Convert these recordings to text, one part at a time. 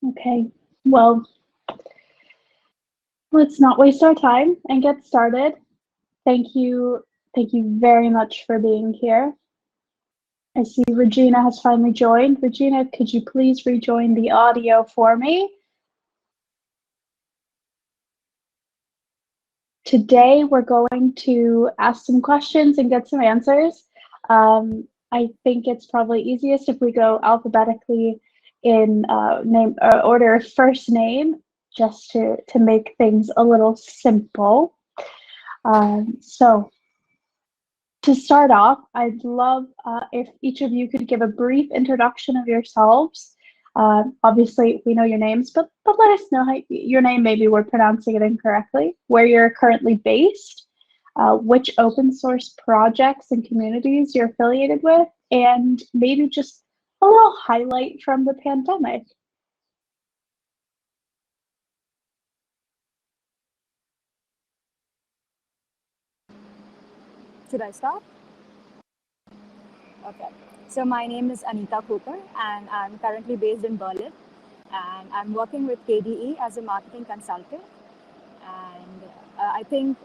Okay, well, let's not waste our time and get started. Thank you very much for being here. I see Regina has finally joined. Regina, could you please rejoin the audio for me? Today, we're going to ask some questions and get some answers. I think it's probably easiest if we go alphabetically in order of first name, just to make things a little simple. So to start off, I'd love if each of you could give a brief introduction of yourselves. Obviously, we know your names, but let us know how your name, maybe we're pronouncing it incorrectly, where you're currently based, which open source projects and communities you're affiliated with, and maybe just a little highlight from the pandemic. Should I start? Okay. So my name is Aniqa Khokhar, and I'm currently based in Berlin. And I'm working with KDE as a marketing consultant. And I think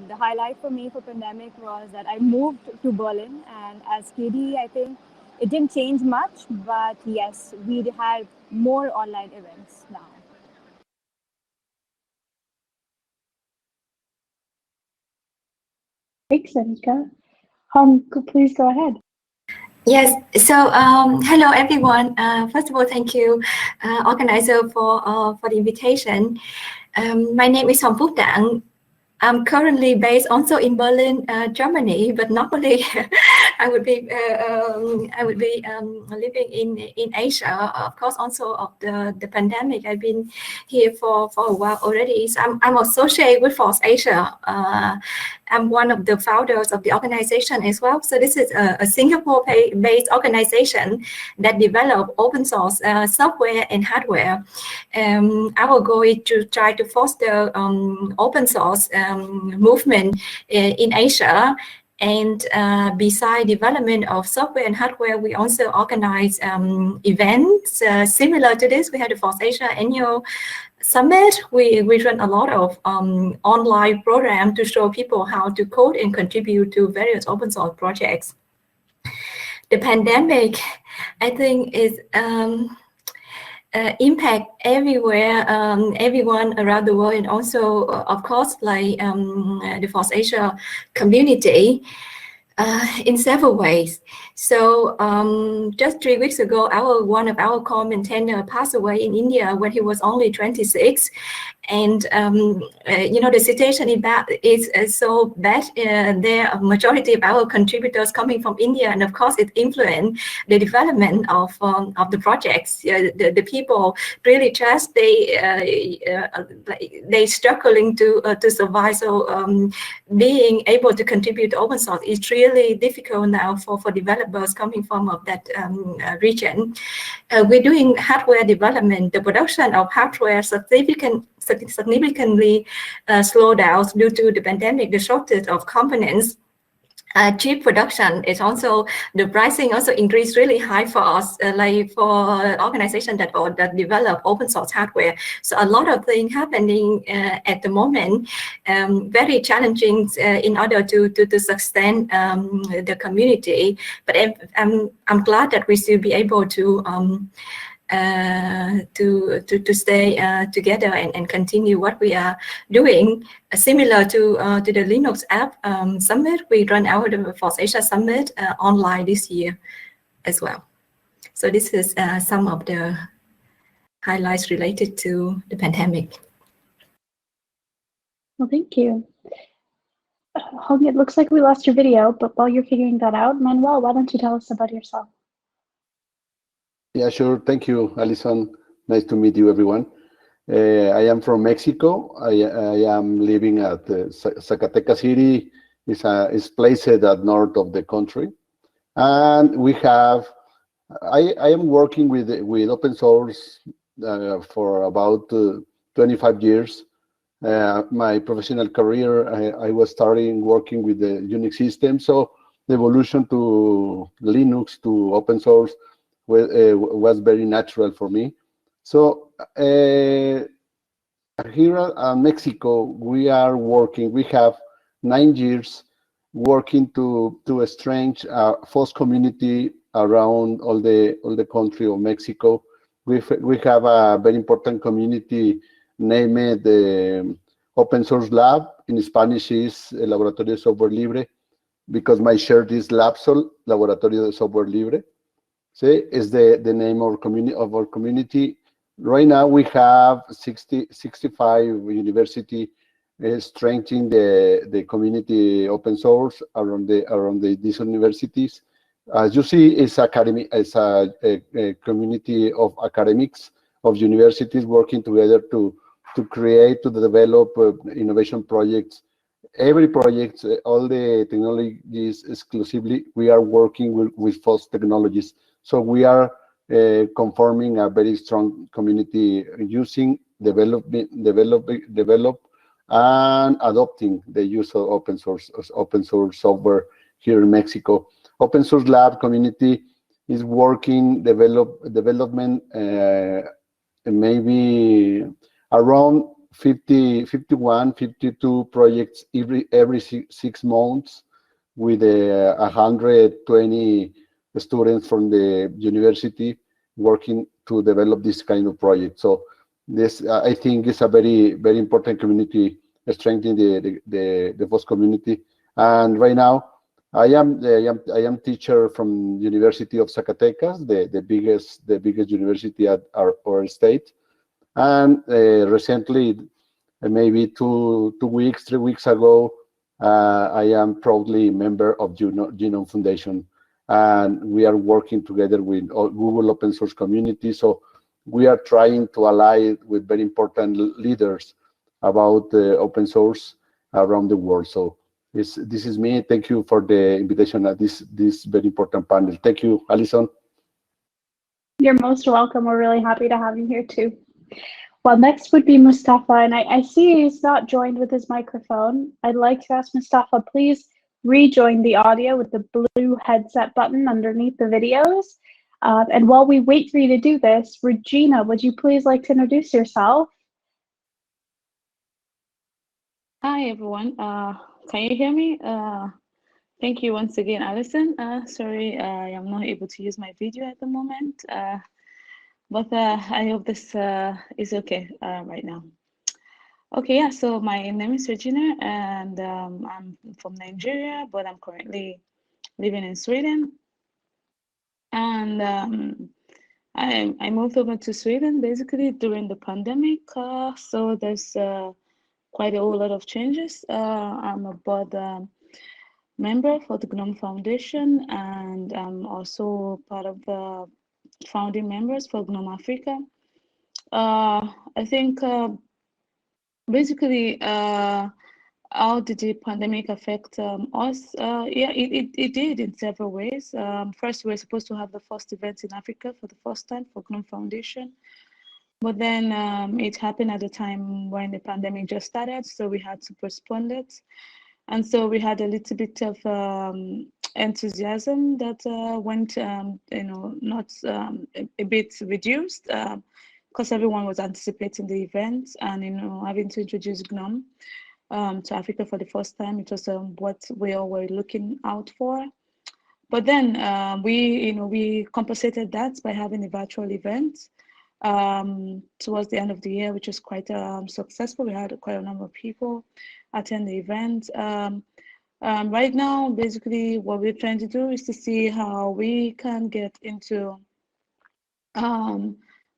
the highlight for me for pandemic was that I moved to Berlin. And as KDE, I think it didn't change much, but yes, we had more online events now. Thanks, Aniqa. Please go ahead. Yes, so hello everyone. First of all, thank you, organizer, for the invitation. My name is Phuc. I'm currently based also in Berlin, Germany, but normally I would be living in Asia. Of course, also of the pandemic, I've been here for a while already. So I'm associated with FOSS Asia. I'm one of the founders of the organization as well. So this is a Singapore-based organization that develop open source software and hardware. Our goal is to try to foster open source movement in Asia. And beside development of software and hardware, we also organize events similar to this. We had the FOSS Asia annual summit. We run a lot of online programs to show people how to code and contribute to various open source projects. The pandemic, I think, is impact everywhere, everyone around the world, and also, of course, like the FOSS Asia community in several ways. So just 3 weeks ago, one of our core maintainers passed away in India when he was only 26. And you know, the situation is so bad. There are majority of our contributors coming from India, and of course it influenced the development of the projects. The people really just they struggling to survive. So being able to contribute to open source is really difficult now for developers coming from that region. We're doing hardware development. The production of hardware significantly slowed down due to the pandemic, the shortage of components. Chip production is also, the pricing also increased really high for us, like for organizations that develop open source hardware. So a lot of things happening at the moment, very challenging in order to sustain the community. But I'm glad that we still be able to stay together and continue what we are doing. Similar to the Linux app summit, we run our FOSS Asia summit online this year as well. So this is some of the highlights related to the pandemic. Well, thank you. Hong, it looks like we lost your video, but while you're figuring that out, Manuel, why don't you tell us about yourself? Yeah, sure. Thank you, Allyson. Nice to meet you, everyone. I am from Mexico. I am living at Zacatecas City. It's placed at north of the country, and we have. I am working with open source for about 25 years. My professional career, I was starting working with the Unix system. So the evolution to Linux to open source was very natural for me. So here in Mexico, we are working. We have 9 years working to strengthen FOSS community around all the country of Mexico. We have a very important community named the Open Source Lab. In Spanish is el Laboratorio de Software Libre, because my shirt is LabSol, Laboratorio de Software Libre. See, is the name of our community. Right now we have 65 university strengthening the community open source around these universities. As you see, it's a community of academics of universities working together to create, to develop innovation projects. Every project, all the technologies exclusively, we are working with FOSS technologies. So we are conforming a very strong community using, develop, and adopting the use of open source software here in Mexico. Open Source Lab community is working development maybe around 51, 52 projects every 6 months, with 120 students from the university working to develop this kind of project. So this, I think, is a very, very important community, strengthening the FOSS community. And right now, I am teacher from University of Zacatecas, the biggest university at our state. And recently, maybe 3 weeks ago, I am proudly member of Genome Foundation, and we are working together with Google open source community. So we are trying to ally with very important leaders about open source around the world. So this is me. Thank you for the invitation at this very important panel. Thank you, Allyson. You're most welcome. We're really happy to have you here too. Well, next would be Mustapha, and I see he's not joined with his microphone. I'd like to ask Mustapha, please rejoin the audio with the blue headset button underneath the videos. And while we wait for you to do this, Regina, would you please like to introduce yourself? Hi, everyone. Can you hear me? Thank you once again, Allyson. Sorry, I am not able to use my video at the moment, but I hope this is okay right now. Okay, yeah, so my name is Regina, and I'm from Nigeria, but I'm currently living in Sweden. And I moved over to Sweden basically during the pandemic, so there's quite a whole lot of changes. I'm a board member for the GNOME Foundation, and I'm also part of the founding members for GNOME Africa. I think basically, how did the pandemic affect us? Yeah, it did in several ways. First, we were supposed to have the first event in Africa for the first time for GNOME Foundation. But then it happened at a time when the pandemic just started, so we had to postpone it. And so we had a little bit of enthusiasm that went, not a bit reduced, because everyone was anticipating the event and having to introduce GNOME to Africa for the first time. It was what we all were looking out for. But then we compensated that by having a virtual event towards the end of the year, which was quite successful. We had quite a number of people attend the event. Right now, basically, what we're trying to do is to see how we can get into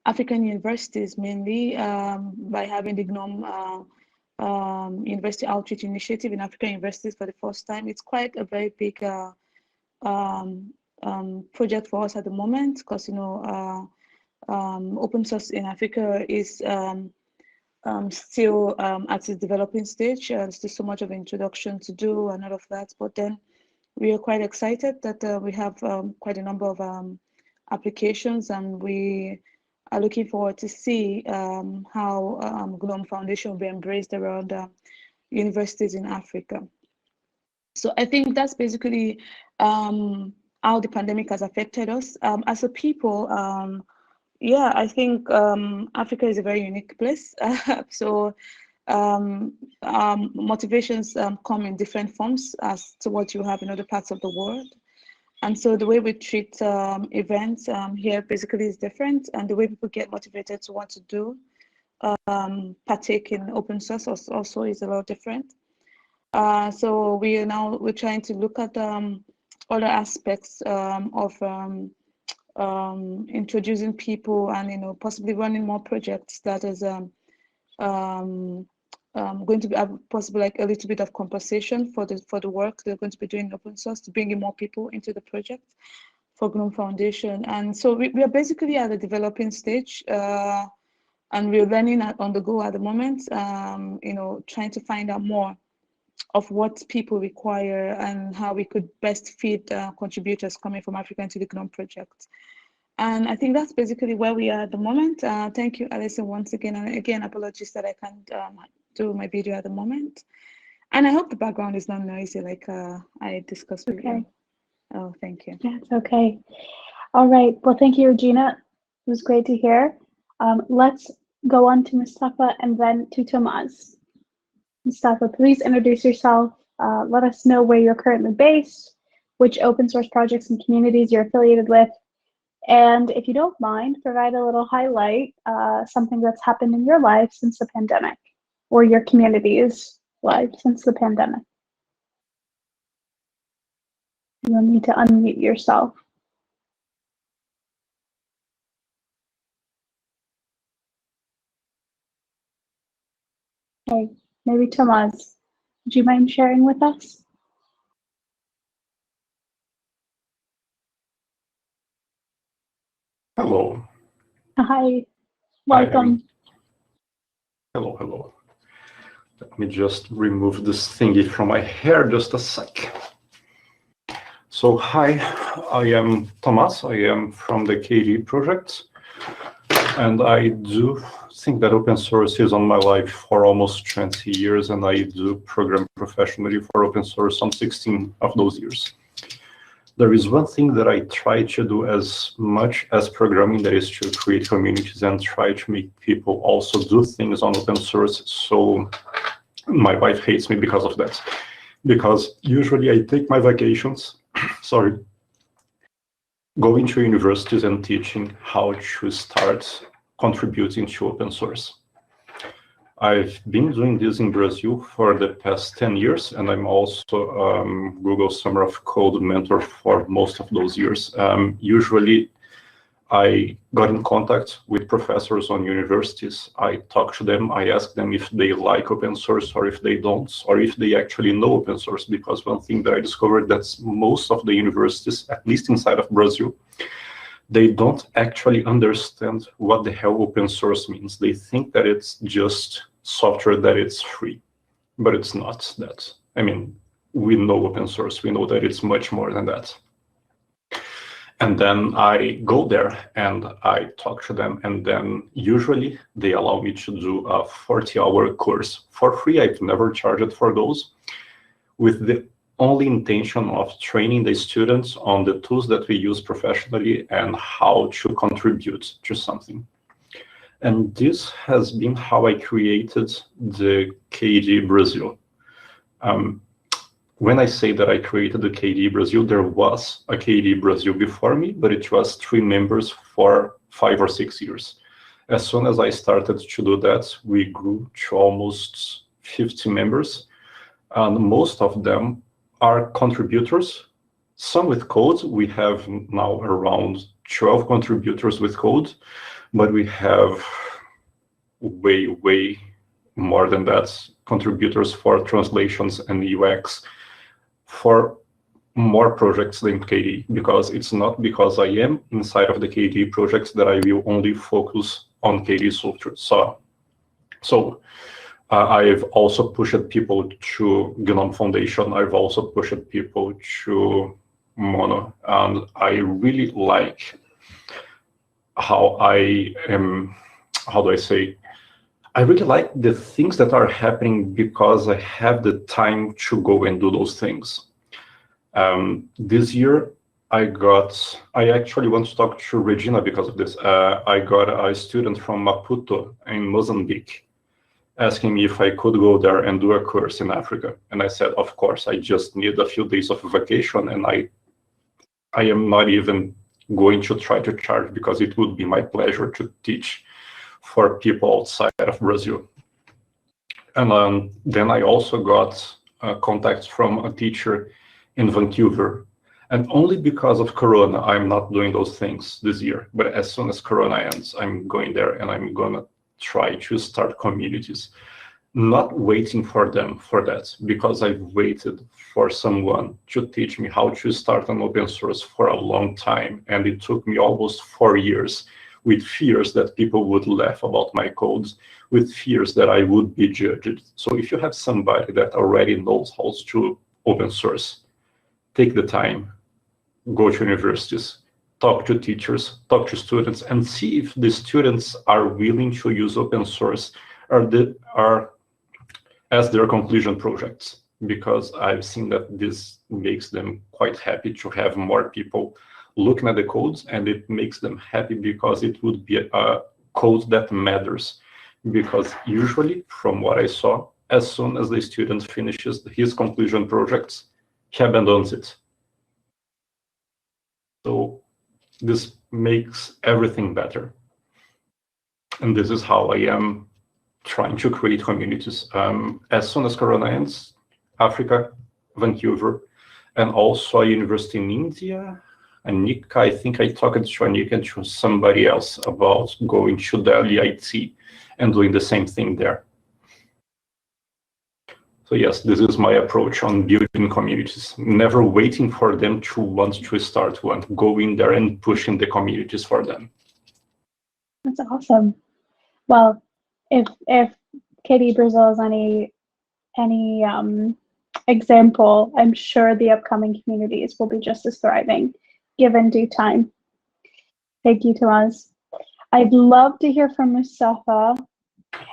African universities, mainly by having the GNOME University Outreach Initiative in African universities for the first time. It's quite a very big project for us at the moment, because open source in Africa is still at its developing stage. There's still so much of introduction to do and all of that. But then we are quite excited that we have quite a number of applications, and we are looking forward to see how GNOME Foundation will be embraced around universities in Africa. So I think that's basically how the pandemic has affected us. As a people, yeah, I think Africa is a very unique place. So motivations come in different forms as to what you have in other parts of the world. And so the way we treat events here basically is different, and the way people get motivated to want to do partake in open source also is a lot different. So we're trying to look at other aspects of introducing people and possibly running more projects that is going to be possible, like a little bit of compensation for the work they're going to be doing in open source to bring in more people into the project for GNOME Foundation. And so we are basically at the developing stage, and we're learning on the go at the moment, trying to find out more of what people require and how we could best feed contributors coming from Africa into the GNOME project. And I think that's basically where we are at the moment. Thank you, Allyson, once again. And again, apologies that I can't do my video at the moment. And I hope the background is not noisy like I discussed with you. Oh, thank you. Yeah, it's okay. All right. Well, thank you, Regina. It was great to hear. Let's go on to Mustapha and then to Tomaz. Mustapha, please introduce yourself. Let us know where you're currently based, which open source projects and communities you're affiliated with, and if you don't mind, provide a little highlight, something that's happened in your life since the pandemic, or your community's life since the pandemic. You'll need to unmute yourself. Okay, maybe Tomaz, would you mind sharing with us? Hello. Hi, welcome. Hello. Let me just remove this thingy from my hair just a sec. So hi, I am Tomaz. I am from the KDE project, and I do think that open source is on my life for almost 20 years, and I do program professionally for open source on 16 of those years. There is one thing that I try to do as much as programming, that is to create communities and try to make people also do things on open source. So my wife hates me because of that, because usually I take my vacations, going to universities and teaching how to start contributing to open source. I've been doing this in Brazil for the past 10 years, and I'm also Google Summer of Code mentor for most of those years. Usually, I got in contact with professors on universities. I talk to them, I ask them if they like open source or if they don't, or if they actually know open source, because one thing that I discovered that's most of the universities, at least inside of Brazil, they don't actually understand what the hell open source means. They think that it's just software that it's free, but it's not that. I mean, we know open source, we know that it's much more than that. And then I go there and I talk to them, and then usually they allow me to do a 40-hour course for free. I've never charged for those, with the only intention of training the students on the tools that we use professionally and how to contribute to something. And this has been how I created the KDE Brazil. When I say that I created the KDE Brazil, there was a KDE Brazil before me, but it was 3 members for 5 or 6 years. As soon as I started to do that, we grew to almost 50 members, and most of them are contributors, some with code. We have now around 12 contributors with code, but we have way more than that, contributors for translations and UX, for more projects than KDE, because it's not because I am inside of the KDE projects that I will only focus on KDE software. So I've also pushed people to GNOME Foundation. I've also pushed people to Mono, and I really like how I am, how do I say, I really like the things that are happening because I have the time to go and do those things. This year, I actually want to talk to Regina because of this. I got a student from Maputo in Mozambique asking me if I could go there and do a course in Africa. And I said, of course, I just need a few days of vacation, and I am not even going to try to charge, because it would be my pleasure to teach for people outside of Brazil. And then I also got contacts from a teacher in Vancouver. And only because of Corona, I'm not doing those things this year. But as soon as Corona ends, I'm going there and I'm gonna try to start communities. Not waiting for them for that, because I've waited for someone to teach me how to start an open source for a long time. And it took me almost 4 years, with fears that people would laugh about my codes, with fears that I would be judged. So if you have somebody that already knows how to open source, take the time, go to universities, talk to teachers, talk to students, and see if the students are willing to use open source as their conclusion projects, because I've seen that this makes them quite happy to have more people looking at the codes, and it makes them happy because it would be a code that matters. Because usually, from what I saw, as soon as the student finishes his conclusion projects, he abandons it. So this makes everything better. And this is how I am trying to create communities. As soon as Corona ends, Africa, Vancouver, and also a university in India. Aniqa, I think I talked to Aniqa and to somebody else about going to Delhi IT and doing the same thing there. So yes, this is my approach on building communities. Never waiting for them to want to start one. Go in there and pushing the communities for them. That's awesome. Well, if KDE Brazil is any example, I'm sure the upcoming communities will be just as thriving, given due time. Thank you, Tomaz. I'd love to hear from Mustapha.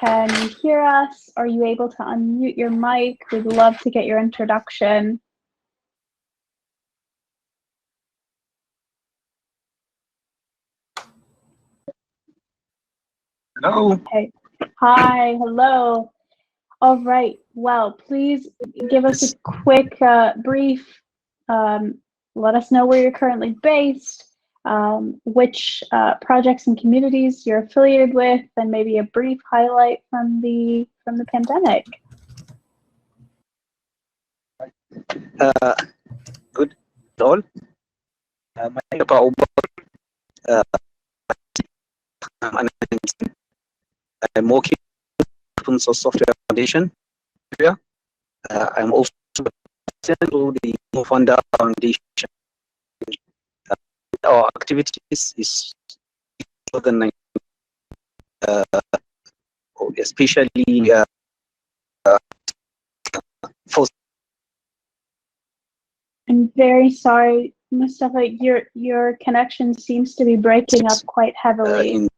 Can you hear us? Are you able to unmute your mic? We'd love to get your introduction. Hello. Okay. Hi, hello. All right. Well, please give us a quick brief. Let us know where you're currently based, which projects and communities you're affiliated with, and maybe a brief highlight from the pandemic. Good all. My name is Mustapha Abubakar. I'm working with Open Source Software Foundation. I'm also the founder foundation. Our activities is organized, especially FOSS. I'm very sorry, Mustapha. Your connection seems to be breaking up quite heavily.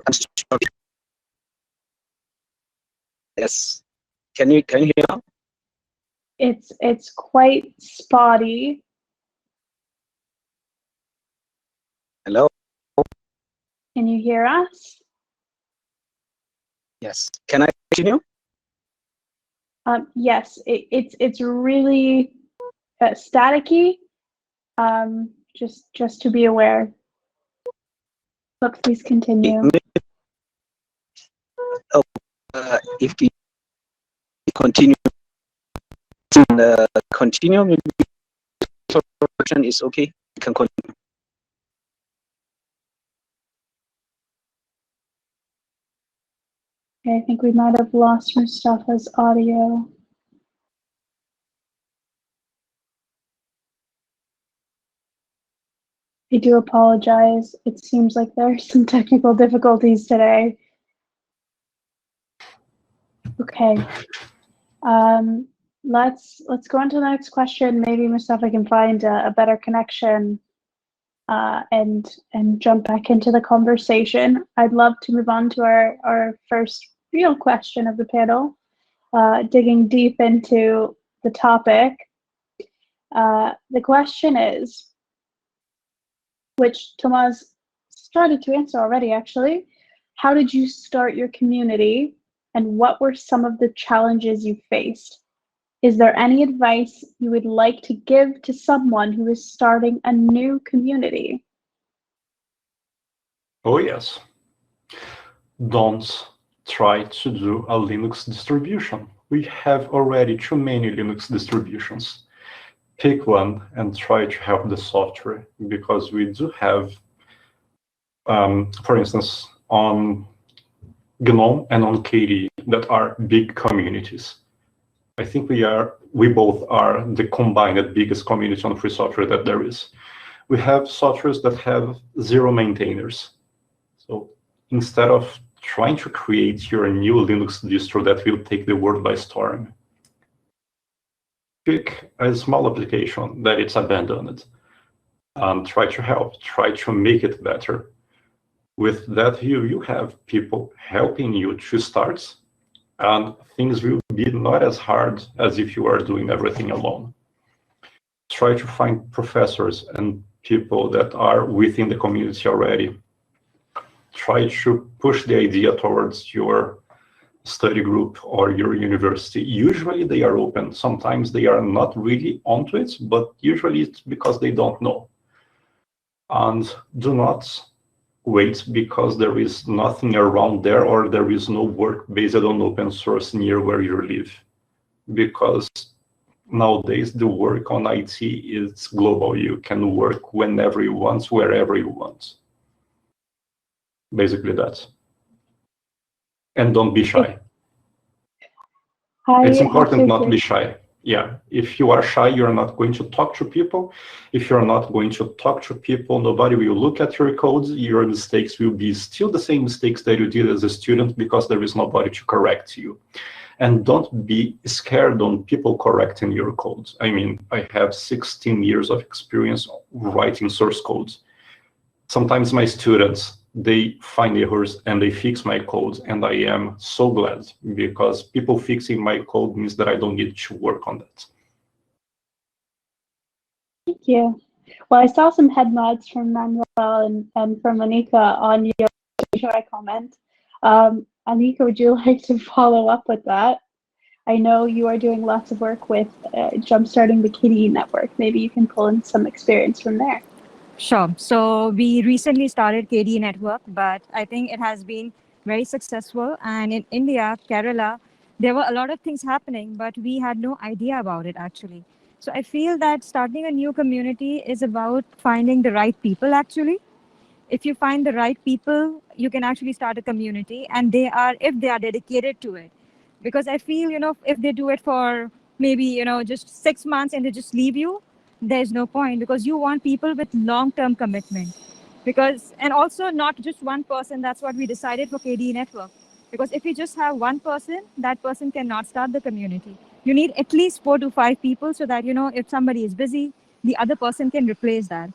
Yes. Can you hear now? It's quite spotty. Hello. Can you hear us? Yes. Can I continue? Yes. It's really staticky. Just to be aware. But please continue. If we continue, maybe production is okay. We can continue. Okay, I think we might have lost Mustapha's audio. I do apologize. It seems like there are some technical difficulties today. Okay. Let's go on to the next question. Maybe Mustapha can find a better connection and jump back into the conversation. I'd love to move on to our first real question of the panel, digging deep into the topic. The question is, which Tomaz started to answer already, actually. How did you start your community, and what were some of the challenges you faced? Is there any advice you would like to give to someone who is starting a new community? Oh, yes. Don't try to do a Linux distribution. We have already too many Linux distributions. Pick one and try to help the software, because we do have, for instance, on GNOME and on KDE that are big communities. I think we both are the combined biggest community on free software that there is. We have softwares that have 0 maintainers. So instead of trying to create your new Linux distro that will take the world by storm, pick a small application that it's abandoned and try to help, try to make it better. With that, you have people helping you to start, and things will be not as hard as if you are doing everything alone. Try to find professors and people that are within the community already. Try to push the idea towards your study group or your university. Usually they are open. Sometimes they are not really onto it, but usually it's because they don't know. And do not wait because there is nothing around there or there is no work based on open source near where you live. Because nowadays the work on IT is global. You can work whenever you want, wherever you want. Basically that. And don't be shy. It's important not to be shy. Yeah, if you are shy, you're not going to talk to people. If you're not going to talk to people, nobody will look at your codes. Your mistakes will be still the same mistakes that you did as a student because there is nobody to correct you. And don't be scared on people correcting your codes. I mean, I have 16 years of experience writing source codes. Sometimes my students, they find errors and they fix my codes, and I am so glad, because people fixing my code means that I don't need to work on that. Thank you. Well, I saw some head nods from Manuel and from Aniqa on your comment. Aniqa, would you like to follow up with that? I know you are doing lots of work with jumpstarting the KDE network. Maybe you can pull in some experience from there. Sure. So we recently started KDE Network, but I think it has been very successful. And in India, Kerala, there were a lot of things happening, but we had no idea about it actually. So I feel that starting a new community is about finding the right people actually. If you find the right people, you can actually start a community, and if they are dedicated to it. Because I feel, if they do it for maybe, just 6 months and they just leave you, there's no point, because you want people with long-term commitment. And also not just one person. That's what we decided for KDE Network. Because if you just have one person, that person cannot start the community. You need at least 4 to 5 people so that, if somebody is busy, the other person can replace that.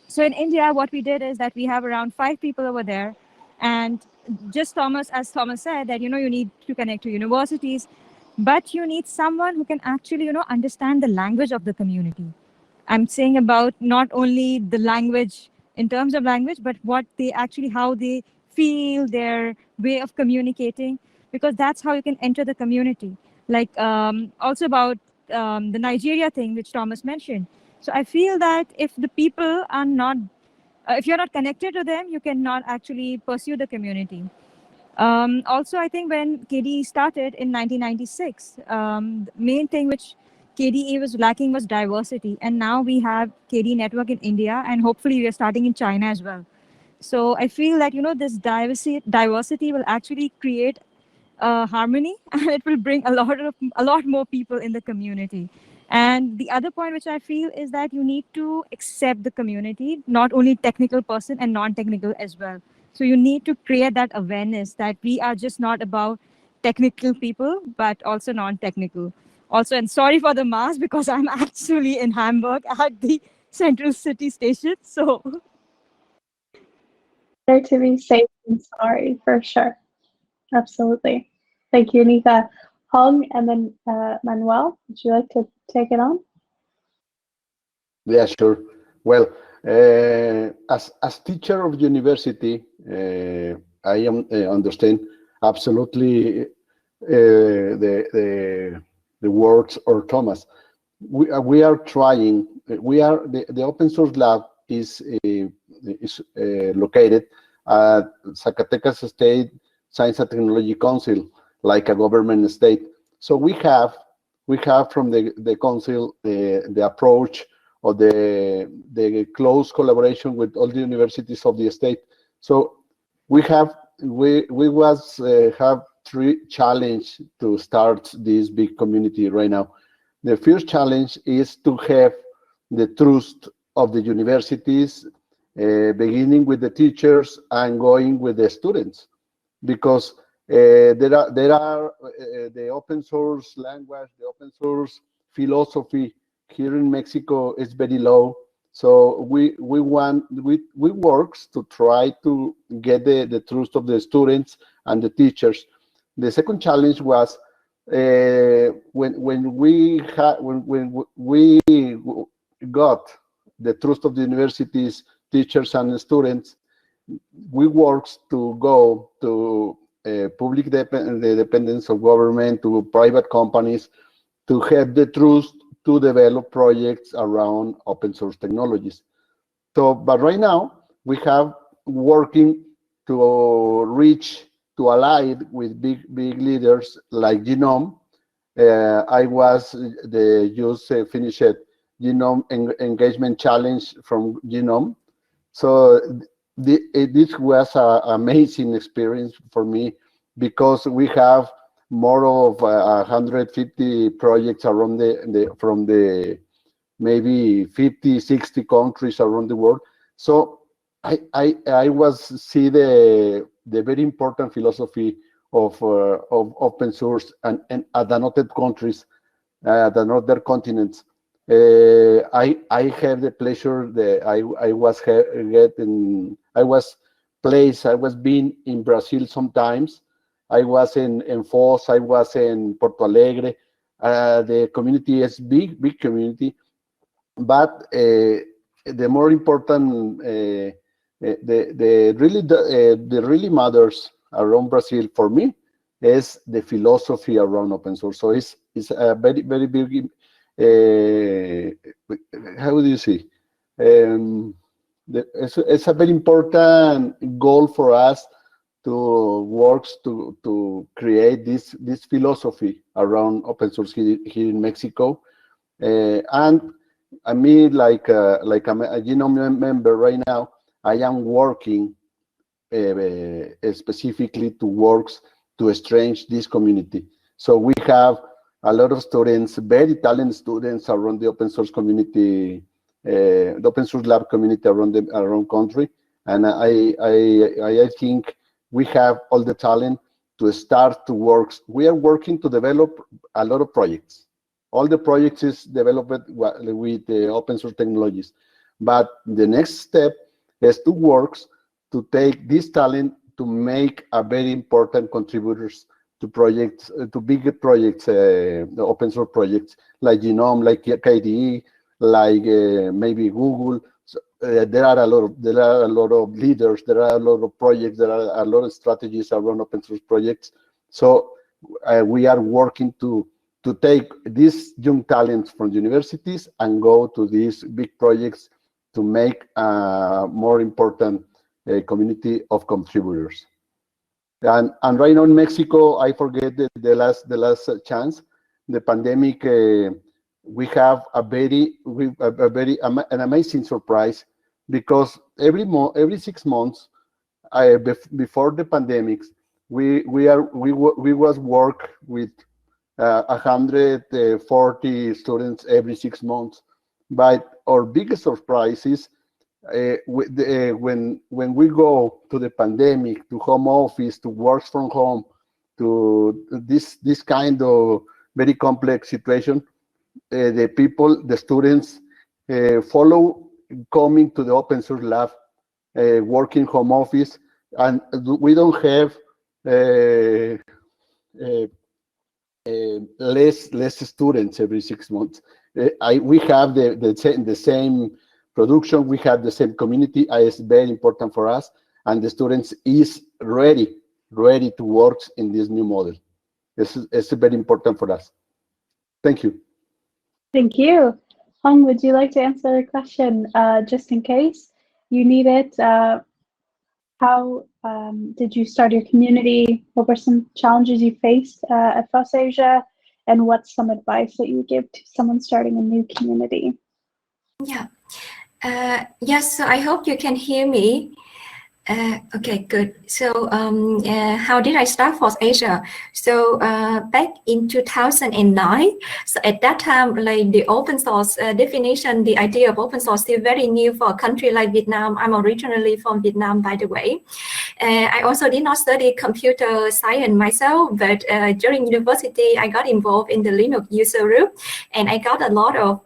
So in India, what we did is that we have around 5 people over there. And just as Thomas said, that, you need to connect to universities, but you need someone who can actually, understand the language of the community. I'm saying about not only the language in terms of language, but how they feel, their way of communicating, because that's how you can enter the community. Like also about the Nigeria thing, which Thomas mentioned. So I feel that if the people are not, if you're not connected to them, you cannot actually pursue the community. Also, I think when KDE started in 1996, the main thing which KDE was lacking was diversity. And now we have KDE Network in India, and hopefully we are starting in China as well. So I feel that, this diversity will actually create harmony, and it will bring a lot more people in the community. And the other point which I feel is that you need to accept the community, not only technical person and non-technical as well. So you need to create that awareness that we are just not about technical people, but also non-technical. Also, and sorry for the mask, because I'm actually in Hamburg at the Central City Station. So Better to be safe than sorry, for sure. Absolutely. Thank you, Aniqa. Hong, and then Manuel, would you like to take it on? Yeah, sure. Well, As teacher of university, I understand absolutely the words of Tomaz. We are trying. The open source lab is located at Zacatecas State Science and Technology Council, like a government state. So we have from the council the approach or the close collaboration with all the universities of the state. So we have three challenges to start this big community right now. The first challenge is to have the trust of the universities, beginning with the teachers and going with the students, because there are the open source language, the open source philosophy here in Mexico is very low. So we work to try to get the trust of the students and the teachers. The second challenge was when we got the trust of the universities, teachers, and students, we worked to go to public the dependence of government, to private companies, to have the trust to develop projects around open source technologies. So, but right now we have working to reach, to ally with big leaders like Genome. I was just finished Genome Engagement Challenge from Genome. So this was an amazing experience for me, because we have more of 150 projects around from the maybe 50, 60 countries around the world. So I was see the very important philosophy of open source and at another countries, the other continents. I have the pleasure that I was being in Brazil sometimes. I was in FOSS, I was in Porto Alegre. The community is big community, but the more important, the really matters around Brazil for me is the philosophy around open source. So it's a very big. How do you say? It's a very important goal for us to work to create this philosophy around open source here in Mexico. And I mean, like I'm a Genome member right now, I am working specifically to work to strengthen this community. So we have a lot of students, very talented students around the open source community, the open source lab community around country, and I think we have all the talent to start to work. We are working to develop a lot of projects. All the projects is developed with the open source technologies, but the next step is to work to take this talent to make a very important contributors to projects, to bigger projects, the open source projects like Genome, like KDE, like maybe Google. So, there are a lot of leaders, there are a lot of projects, there are a lot of strategies around open source projects. So we are working to take these young talents from universities and go to these big projects to make a more important community of contributors. And right now in Mexico, I forget the last chance. The pandemic, we have an amazing surprise, because every 6 months, before the pandemic, we was work with 140 students every 6 months. But our biggest surprise is when we go to the pandemic, to home office, to work from home, to this kind of very complex situation, the students follow coming to the open source lab, working home office, and we don't have less students every 6 months. We have the same production. We have the same community. It's very important for us, and the students is ready to work in this new model. It's very important for us. Thank you. Thank you. Hong, would you like to answer the question just in case you need it? How did you start your community? What were some challenges you faced at FOSS Asia? And what's some advice that you give to someone starting a new community? Yeah. Yes, so I hope you can hear me. Okay, good. So how did I start FOSS Asia? So back in 2009, so at that time, like the open source definition, the idea of open source still very new for a country like Vietnam. I'm originally from Vietnam, by the way. I also did not study computer science myself, but during university, I got involved in the Linux user group, and I got a lot of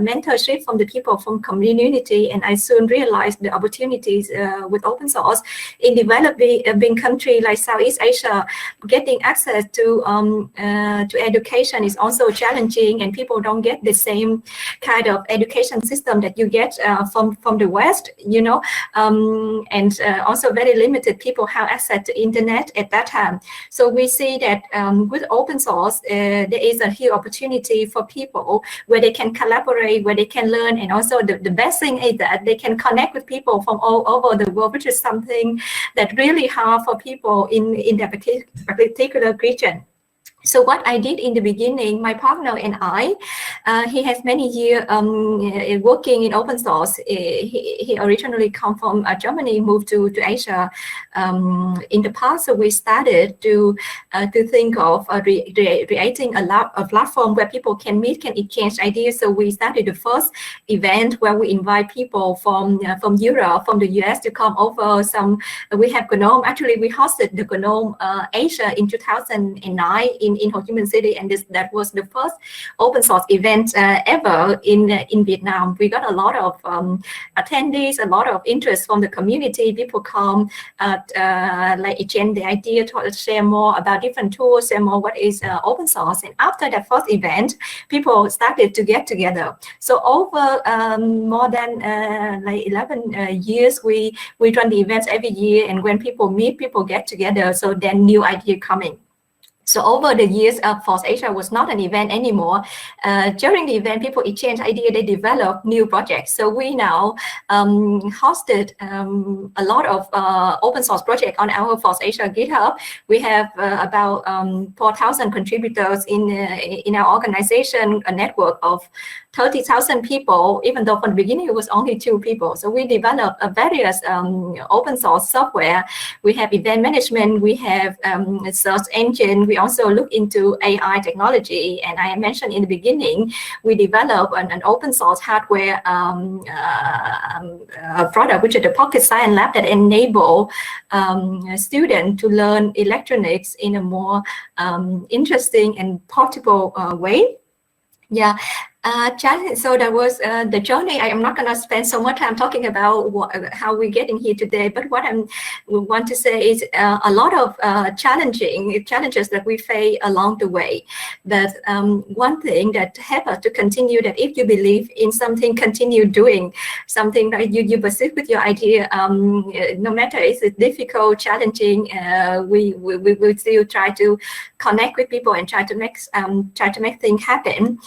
mentorship from the people from community, and I soon realized the opportunities with open source in developing country like Southeast Asia. Getting access to education is also challenging, and people don't get the same kind of education system that you get from the West, you know, and also very limited people have access to internet at that time. So we see that with open source, there is a huge opportunity for people where they can collaborate, where they can learn, and also the best thing is that they can connect with people from all over the world, which is something that really hard for people in that particular region. So what I did in the beginning, my partner and I, he has many years working in open source. He originally come from Germany, moved to Asia. In the past, so we started to think of creating a platform where people can meet, can exchange ideas. So we started the first event where we invite people from Europe, from the US to come over. We have GNOME. Actually, we hosted the GNOME Asia in 2009 in Ho Chi Minh City, and that was the first open source event ever in Vietnam. We got a lot of attendees, a lot of interest from the community. People come like exchange the idea, to share more about different tools, share more what is open source. And after that first event, people started to get together. So over more than like 11 years, we run the events every year, and when people meet, people get together. So then new idea coming. So over the years, FOSS Asia was not an event anymore. During the event, people exchange ideas, they develop new projects. So we now hosted a lot of open source projects on our FOSS Asia GitHub. We have about 4,000 contributors in our organization, a network of 30,000 people, even though from the beginning it was only 2 people. So we developed various open source software. We have event management, we have a search engine. We also look into AI technology. And I mentioned in the beginning, we developed an open source hardware product, which is the Pocket Science Lab, that enable students to learn electronics in a more interesting and portable way. Yeah. So that was the journey. I am not going to spend so much time talking about how we're getting here today, but what I want to say is a lot of challenges that we face along the way. But one thing that helps us to continue, that if you believe in something, continue doing something, that you persist with your idea, no matter if it's difficult, challenging, we will still try to connect with people and try to make things happen.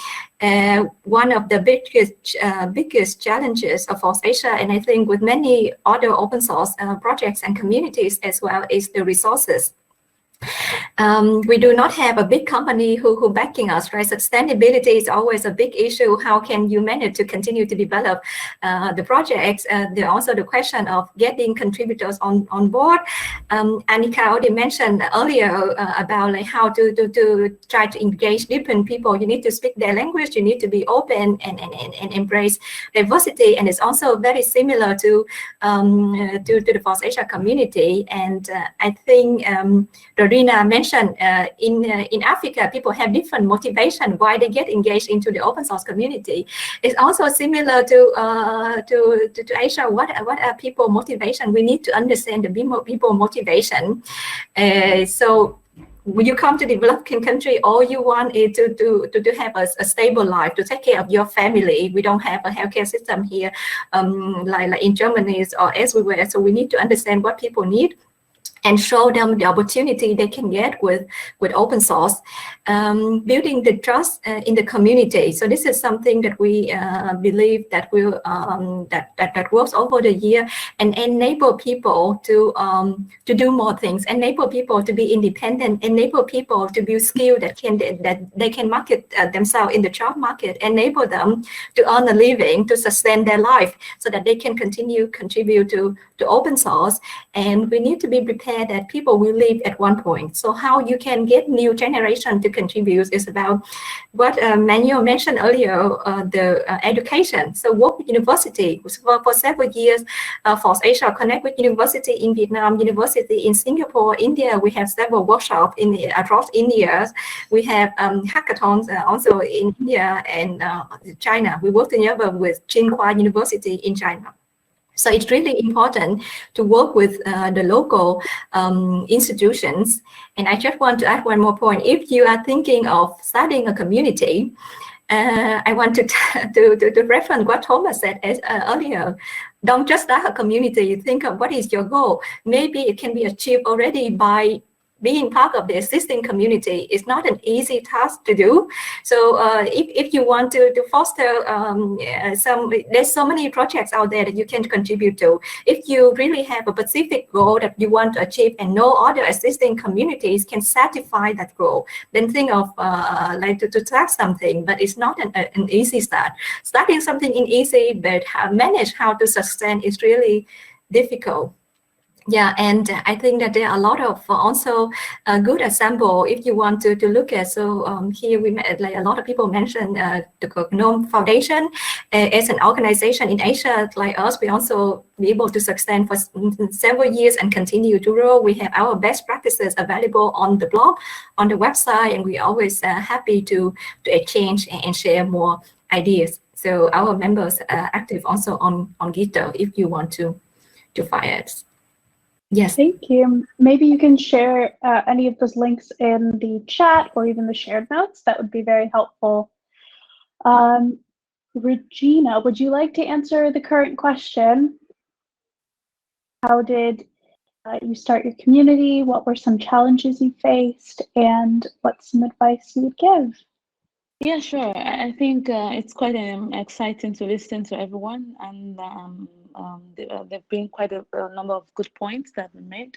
One of the biggest challenges of FOSS Asia, and I think with many other open source projects and communities as well, is the resources. We do not have a big company who backing us, right? Sustainability is always a big issue. How can you manage to continue to develop the projects? There also the question of getting contributors on board. Aniqa already mentioned earlier about like how to try to engage different people. You need to speak their language. You need to be open and embrace diversity. And it's also very similar to the FOSS Asia community. And I think Regina mentioned in Africa, people have different motivation why they get engaged into the open source community. It's also similar to Asia. What are people motivation? We need to understand the people motivation. So when you come to developing country, all you want is to have a stable life, to take care of your family. We don't have a healthcare system here like in Germany or everywhere. So we need to understand what people need and show them the opportunity they can get with open source, building the trust in the community. So this is something that we believe that will that works over the year, and enable people to do more things, enable people to be independent, enable people to build skill that they can market themselves in the job market, enable them to earn a living, to sustain their life, so that they can continue contribute to open source. And we need to be prepared that people will leave at one point. So how you can get new generation to contribute is about what Manuel mentioned earlier, the education. So work with university. For several years, FOSS Asia connect with university in Vietnam, university in Singapore, India. We have several workshops across India. We have hackathons also in India and China. We work together with Tsinghua University in China. So it's really important to work with the local institutions. And I just want to add one more point. If you are thinking of starting a community, I want to reference what Tomaz said earlier. Don't just start a community. Think of what is your goal. Maybe it can be achieved already by being part of the existing community. Is not an easy task to do. So if you want to foster there's so many projects out there that you can contribute to. If you really have a specific goal that you want to achieve and no other existing communities can satisfy that goal, then think of like to start something, but it's not an easy start. Starting something is easy, but manage how to sustain is really difficult. Yeah, and I think that there are a lot of also good example if you want to look at. So here we met, like a lot of people mentioned the GNOME Foundation as an organization in Asia like us. We also be able to sustain for several years and continue to grow. We have our best practices available on the blog, on the website, and we're always happy to exchange and share more ideas. So our members are active also on GitHub if you want to find us. Yes. Thank you. Maybe you can share any of those links in the chat or even the shared notes. That would be very helpful. Regina, would you like to answer the current question? How did you start your community? What were some challenges you faced? And what's some advice you would give? Yeah, sure. I think it's quite exciting to listen to everyone, and there've been quite a number of good points that we made.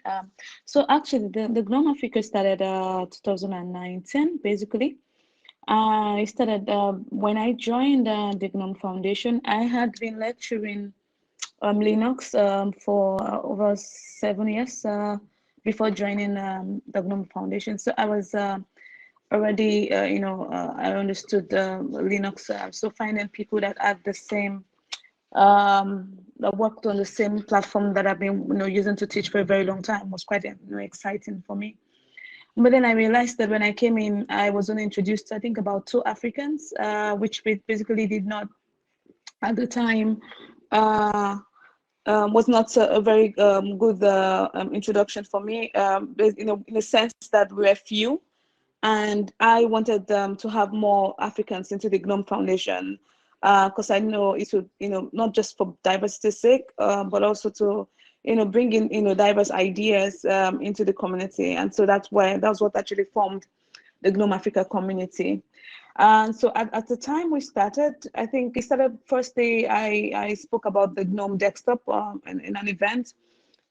So actually, the GNOME Africa started 2019, basically. I started when I joined the GNOME Foundation. I had been lecturing Linux for over 7 years before joining the GNOME Foundation. So I was already, I understood Linux. So finding people that had the same, that worked on the same platform that I've been, using to teach for a very long time was quite, exciting for me. But then I realized that when I came in, I was only introduced to, I think, about 2 Africans, which basically did not, at the time, was not a very good introduction for me, in a sense that we were few. And I wanted to have more Africans into the GNOME Foundation, because I know it would, not just for diversity's sake, but also to, bring in, diverse ideas into the community. And so that's what actually formed the GNOME Africa community. And so at the time we started, I think it started first day I spoke about the GNOME desktop in an event,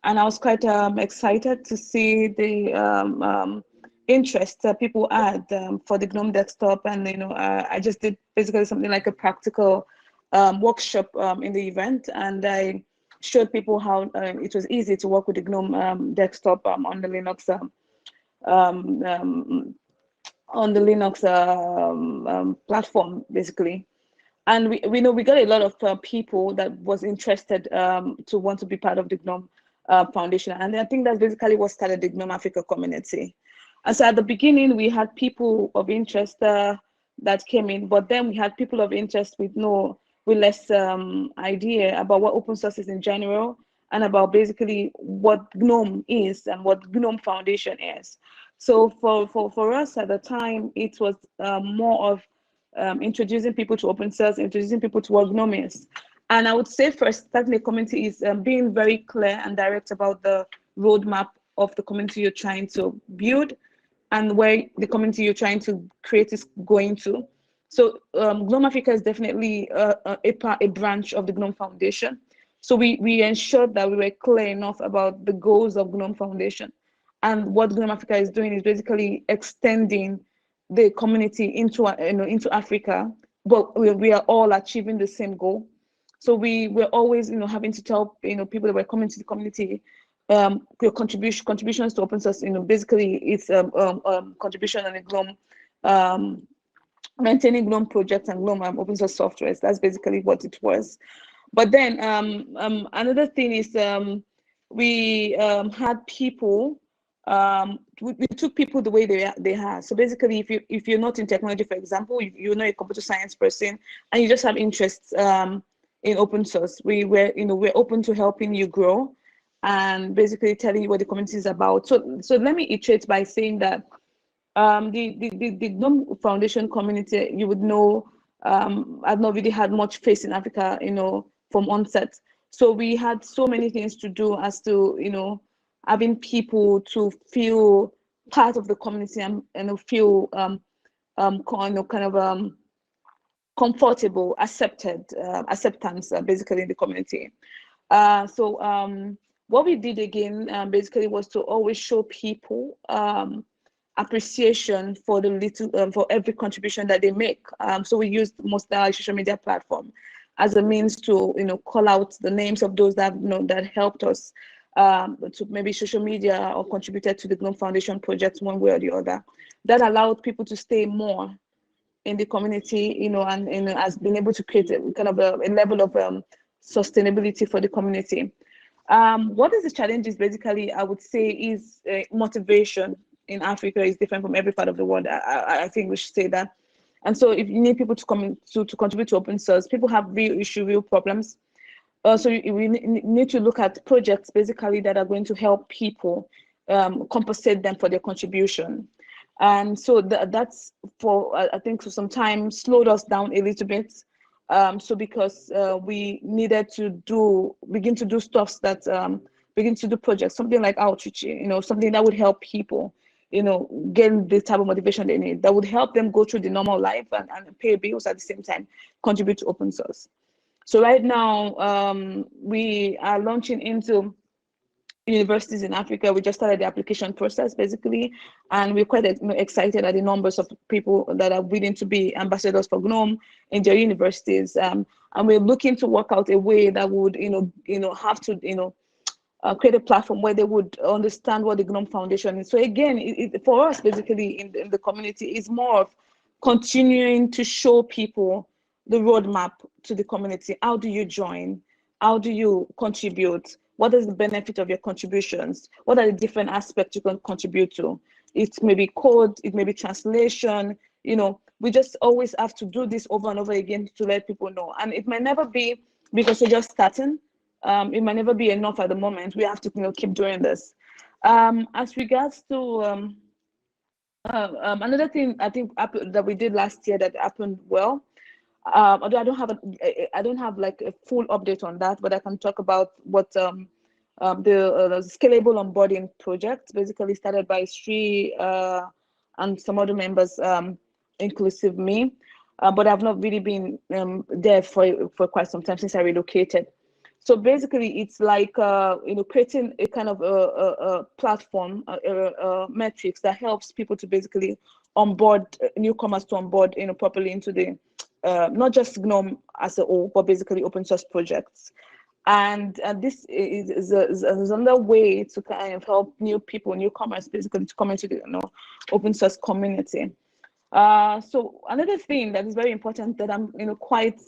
and I was quite excited to see the interest that people had for the GNOME desktop. And I just did basically something like a practical workshop in the event, and I showed people how it was easy to work with the GNOME desktop on the Linux platform, basically. And we know we got a lot of people that was interested to want to be part of the GNOME Foundation, and I think that's basically what started the GNOME Africa community. And so at the beginning, we had people of interest that came in, but then we had people of interest with less idea about what open source is in general, and about basically what GNOME is and what GNOME Foundation is. So for us at the time, it was more of introducing people to open source, introducing people to what GNOME is. And I would say first, starting a community is being very clear and direct about the roadmap of the community you're trying to build and where the community you're trying to create is going to. So GNOME Africa is definitely a branch of the GNOME Foundation. So we ensured that we were clear enough about the goals of GNOME Foundation. And what GNOME Africa is doing is basically extending the community into Africa, but we are all achieving the same goal. So we were always having to tell people that were coming to the community your contributions to open source. Basically it's contribution on the GNOME maintaining GNOME projects and GNOME open source software. That's basically what it was. But then another thing is we had people. We took people the way they are. So basically, if you're not in technology, for example, you're not a computer science person, and you just have interests in open source, we're open to helping you grow, and basically telling you what the community is about. So let me iterate by saying that the GNOME Foundation community, you would know, I've not really had much face in Africa, from onset. So we had so many things to do as to having people to feel part of the community and feel comfortable, acceptance basically in the community. So what we did again basically was to always show people appreciation for the little for every contribution that they make. So we used most of our social media platform as a means to call out the names of those that that helped us to maybe social media or contributed to the GNOME Foundation project one way or the other. That allowed people to stay more in the community, and has been able to create a kind of a level of sustainability for the community. What is the challenges? Basically, I would say is motivation in Africa is different from every part of the world. I think we should say that. And so if you need people to come to contribute to open source, people have real problems. So we need to look at projects basically that are going to help people compensate them for their contribution. And so that's for, I think, for some time slowed us down a little bit. So because we needed to begin to do stuff that begin to do projects, something like outreach, something that would help people, get the type of motivation they need, that would help them go through the normal life and pay bills at the same time, contribute to open source. So right now, we are launching into universities in Africa. We just started the application process basically, and we're quite excited at the numbers of people that are willing to be ambassadors for GNOME in their universities. And we're looking to work out a way that would, have to, create a platform where they would understand what the GNOME Foundation is. So again, for us basically in the community is more of continuing to show people the roadmap to the community. How do you join? How do you contribute? What is the benefit of your contributions? What are the different aspects you can contribute to? It may be code, it may be translation, we just always have to do this over and over again to let people know. And it might never be because we're just starting. It might never be enough at the moment. We have to keep doing this. As regards to another thing I think that we did last year that happened well, although I don't have like a full update on that, but I can talk about what the Scalable Onboarding project, basically started by Sri and some other members, inclusive me, but I've not really been there for quite some time since I relocated. So basically, it's like creating a kind of a platform, metrics that helps people to basically onboard newcomers to onboard properly into the not just GNOME as a whole, but basically open source projects. And this is another way to kind of help newcomers basically to come into the open source community. So another thing that is very important that I'm quite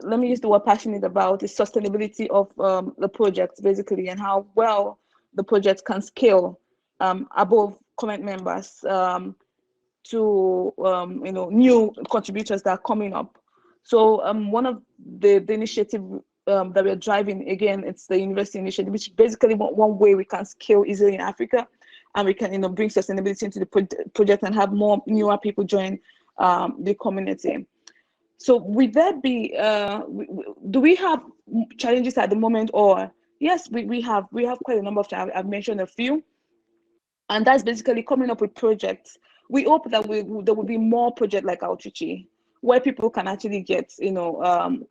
let me use the word passionate about is sustainability of the project basically, and how well the project can scale above current members to new contributors that are coming up. So one of the initiative that we're driving, again, it's the university initiative, which basically one way we can scale easily in Africa. and we can, bring sustainability into the project and have more newer people join the community. So would that be, do we have challenges at the moment? Or yes, we have quite a number of challenges. I've mentioned a few, and that's basically coming up with projects. We hope that there will be more projects like Outreachy, where people can actually get,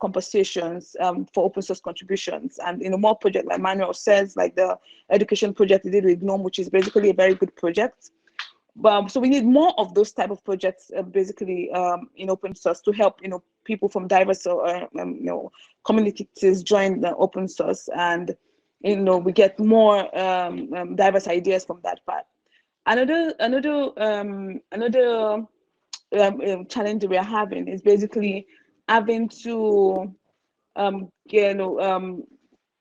compensations for open source contributions, and more projects like Manuel says, like the education project we did with GNOME, which is basically a very good project. So we need more of those type of projects, basically in open source, to help people from diverse communities join the open source, and we get more diverse ideas from that part. Another challenge we are having is basically having to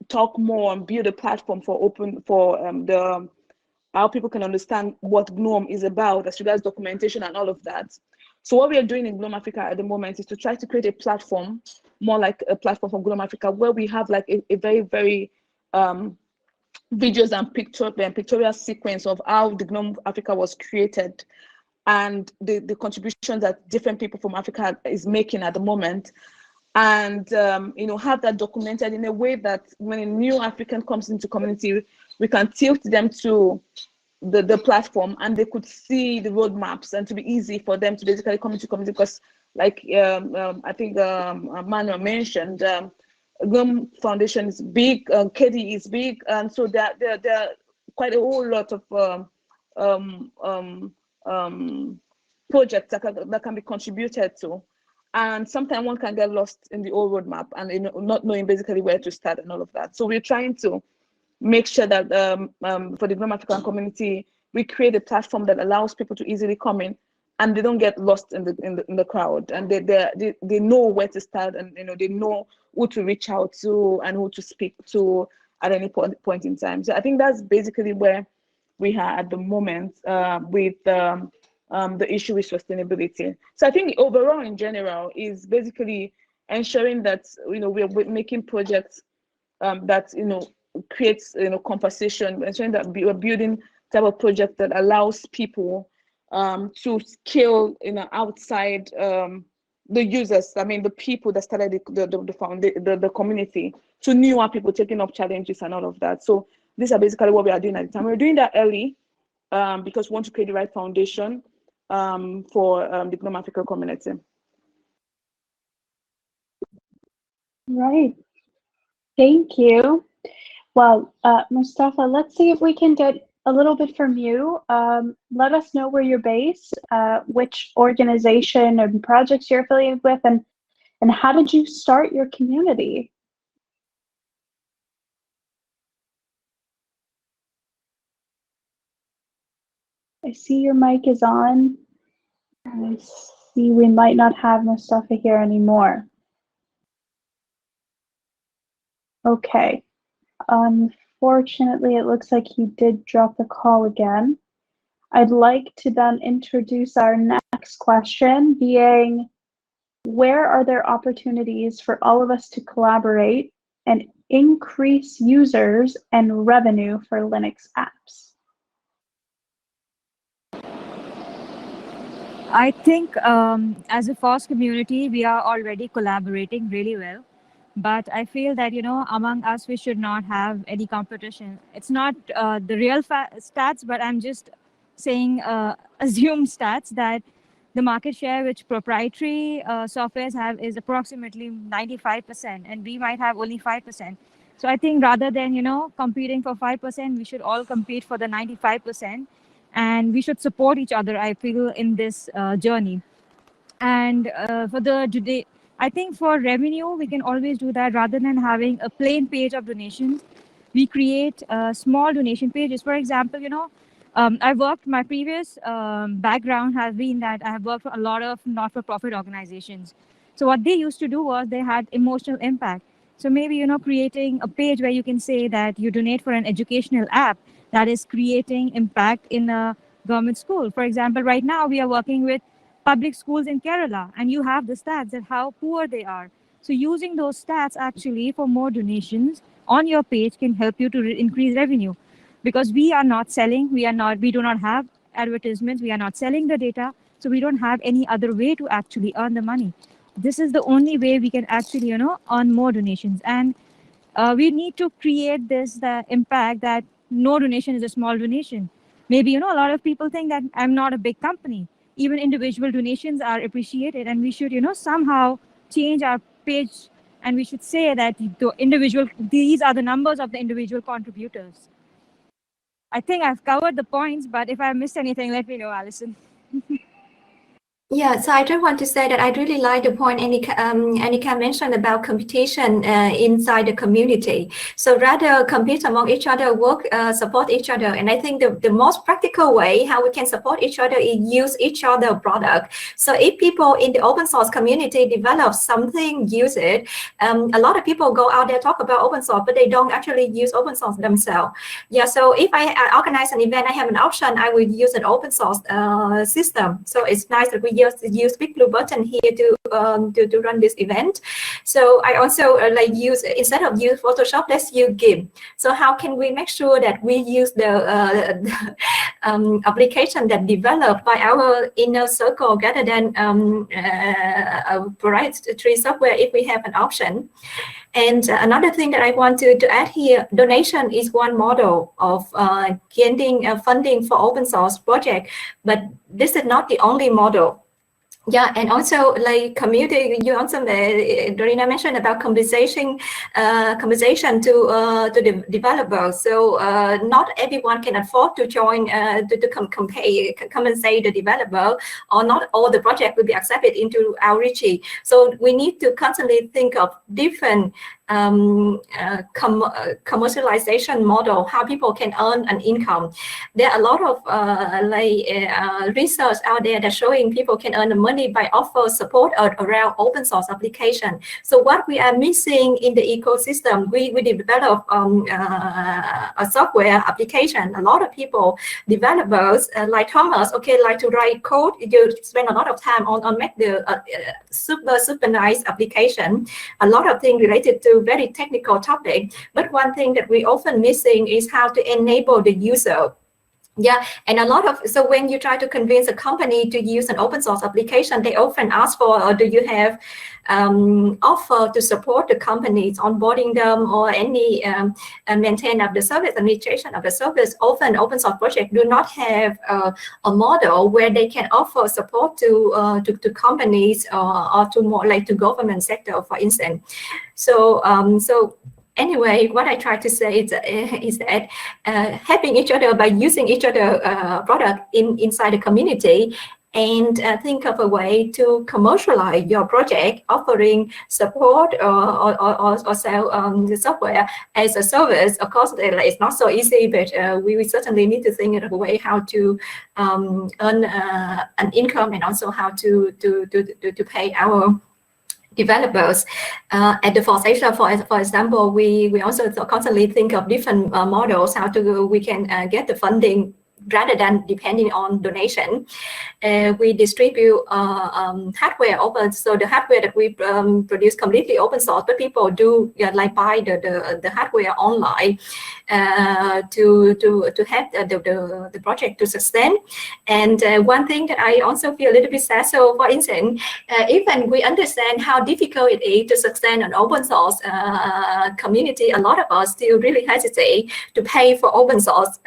talk more and build a platform for how people can understand what GNOME is about as regards documentation and all of that. So what we are doing in GNOME Africa at the moment is to try to create a platform, more like a platform for GNOME Africa, where we have like a very, very videos and pictorial sequence of how the GNOME Africa was created, and the contributions that different people from Africa is making at the moment. And have that documented in a way that when a new African comes into community, we can tilt them to the platform, and they could see the roadmaps, and to be easy for them to basically come into community. Because like I think Manuel mentioned, GNOME Foundation is big, KDE is big, and so there are quite a whole lot of projects that can be contributed to. And sometimes one can get lost in the old roadmap and not knowing basically where to start and all of that. So we're trying to make sure that for the GNOME African community, we create a platform that allows people to easily come in, and they don't get lost in the crowd, and they know where to start, and they know who to reach out to and who to speak to at any point in time. So I think that's basically where we are at the moment with the issue with sustainability. So I think overall in general is basically ensuring that we're making projects that creates conversation, ensuring that we're building type of project that allows people to scale outside the users. I mean the people that started the community, to newer people taking up challenges and all of that. So these are basically what we are doing at the time. We're doing that early because we want to create the right foundation for the GNOME Africa community. Right. Thank you. Well, Mustapha, let's see if we can get a little bit from you. Let us know where you're based, which organization and projects you're affiliated with, and how did you start your community? I see your mic is on. I see we might not have Mustapha here anymore. Okay. Unfortunately, it looks like he did drop the call again. I'd like to then introduce our next question, being, where are there opportunities for all of us to collaborate and increase users and revenue for Linux apps? I think as a FOSS community, we are already collaborating really well. But I feel that, among us, we should not have any competition. It's not the real stats, but I'm just saying assumed stats that the market share which proprietary softwares have is approximately 95%, and we might have only 5%. So I think rather than, competing for 5%, we should all compete for the 95%, and we should support each other, I feel, in this journey. And I think for revenue, we can always do that. Rather than having a plain page of donations, we create small donation pages. For example, my previous background has been that I have worked for a lot of not-for-profit organizations. So what they used to do was they had emotional impact. So maybe, creating a page where you can say that you donate for an educational app that is creating impact in a government school. For example, right now we are working with public schools in Kerala, and you have the stats at how poor they are. So using those stats actually for more donations on your page can help you to increase revenue. because we are not selling, we do not have advertisements, we are not selling the data, so we don't have any other way to actually earn the money. This is the only way we can actually, earn more donations. And we need to create the impact that no donation is a small donation. Maybe, a lot of people think that I'm not a big company. Even individual donations are appreciated, and we should, somehow change our page, and we should say that these are the numbers of the individual contributors. I think I've covered the points, but if I missed anything, let me know, Allyson. Yeah, so I just want to say that I really like the point Aniqa mentioned about competition inside the community. So rather compete among each other, work, support each other. And I think the most practical way how we can support each other is use each other product. So if people in the open source community develop something, use it. A lot of people go out there, talk about open source, but they don't actually use open source themselves. Yeah, so if I organize an event, I have an option, I will use an open source system. So it's nice that we use Big Blue Button here to run this event. So I also use, instead of use Photoshop, let's use GIMP. So how can we make sure that we use the application that developed by our inner circle rather than proprietary software if we have an option? And another thing that I want to add here, donation is one model of getting funding for open source project, but this is not the only model. Yeah, and also community. You also, Regina mentioned about compensation to the developers. So not everyone can afford to join to compensate the developer, or not all the project will be accepted into outreach. So we need to constantly think of different commercialization model, how people can earn an income. There are a lot of research out there that showing people can earn money by offer support around open source application. So what we are missing in the ecosystem, we develop a software application. A lot of people, developers like Tomaz, like to write code. You spend a lot of time on make the super nice application. A lot of things related to very technical topic, but one thing that we often missing is how to enable the user. Yeah, and a lot of, so when you try to convince a company to use an open source application, they often ask for, or do you have offer to support the companies, onboarding them, or any maintain of the service, administration of the service. Often open source projects do not have a model where they can offer support to companies or to more like to government sector, for instance. So anyway, what I try to say is that helping each other by using each other product inside the community, and think of a way to commercialize your project, offering support or sell the software as a service. Of course, it's not so easy, but we certainly need to think of a way how to earn an income, and also how to pay our developers. At the FOSS Asia, for example, we also constantly think of different models, how we can get the funding rather than depending on donation. We distribute hardware open, so the hardware that we produce completely open source, but people do buy the hardware online to have the project to sustain. And one thing that I also feel a little bit sad, so for instance, even we understand how difficult it is to sustain an open source community, a lot of us still really hesitate to pay for open source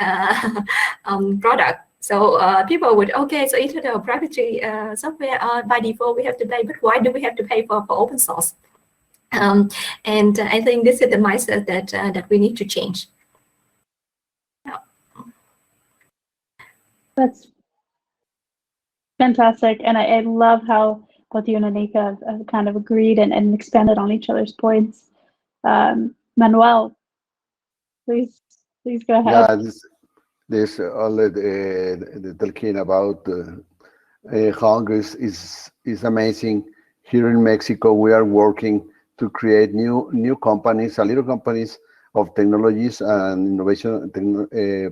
product. So people would, so either the proprietary software by default we have to pay, but why do we have to pay for open source? And I think this is the mindset that we need to change. That's fantastic, and I love how both you and Aniqa have kind of agreed and expanded on each other's points. Manuel, please go ahead. Yeah, this all the talking about Congress is amazing. Here in Mexico, we are working to create new companies, little companies of technologies and innovation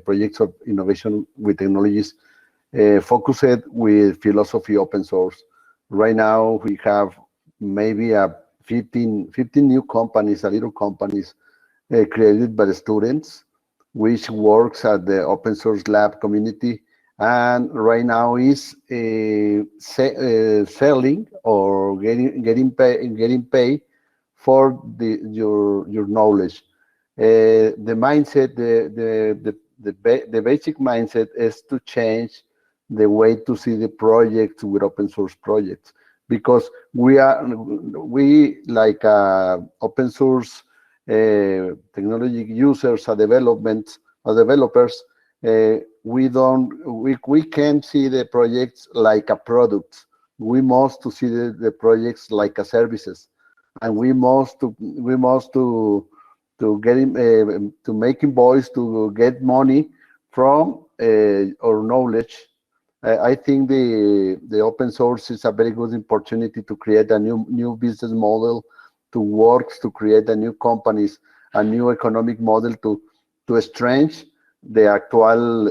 projects of innovation with technologies focused with philosophy open source. Right now, we have maybe 15 new companies, little companies created by the students which works at the open source lab community, and right now is selling or getting paid for your knowledge. The mindset, the basic mindset is to change the way to see the projects with open source projects, because we like open source technology users or developers, we can't see the projects like a product. We must to see the projects like a services, and we must to get to make invoice to get money from our knowledge. I think the open source is a very good opportunity to create a new business model, to work to create a new companies, a new economic model to strengthen the actual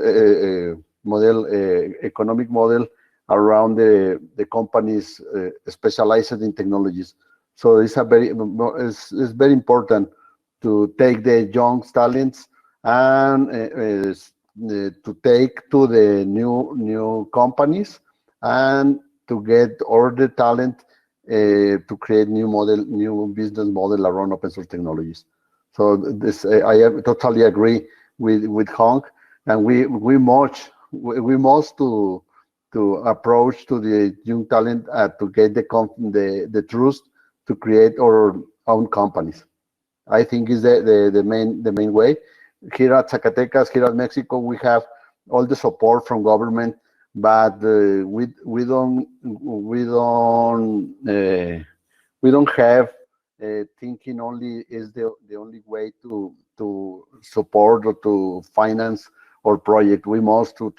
economic model around the companies specialized in technologies. So it's very important to take the young talents and to take to the new companies and to get all the talent to create new business model around open source technologies. So this I totally agree with Hong, and we must to approach to the young talent to get the trust to create our own companies. I think is the main way. Here at Zacatecas, here at Mexico, we have all the support from government, but we don't have thinking only is the only way to support or to finance our project. We must to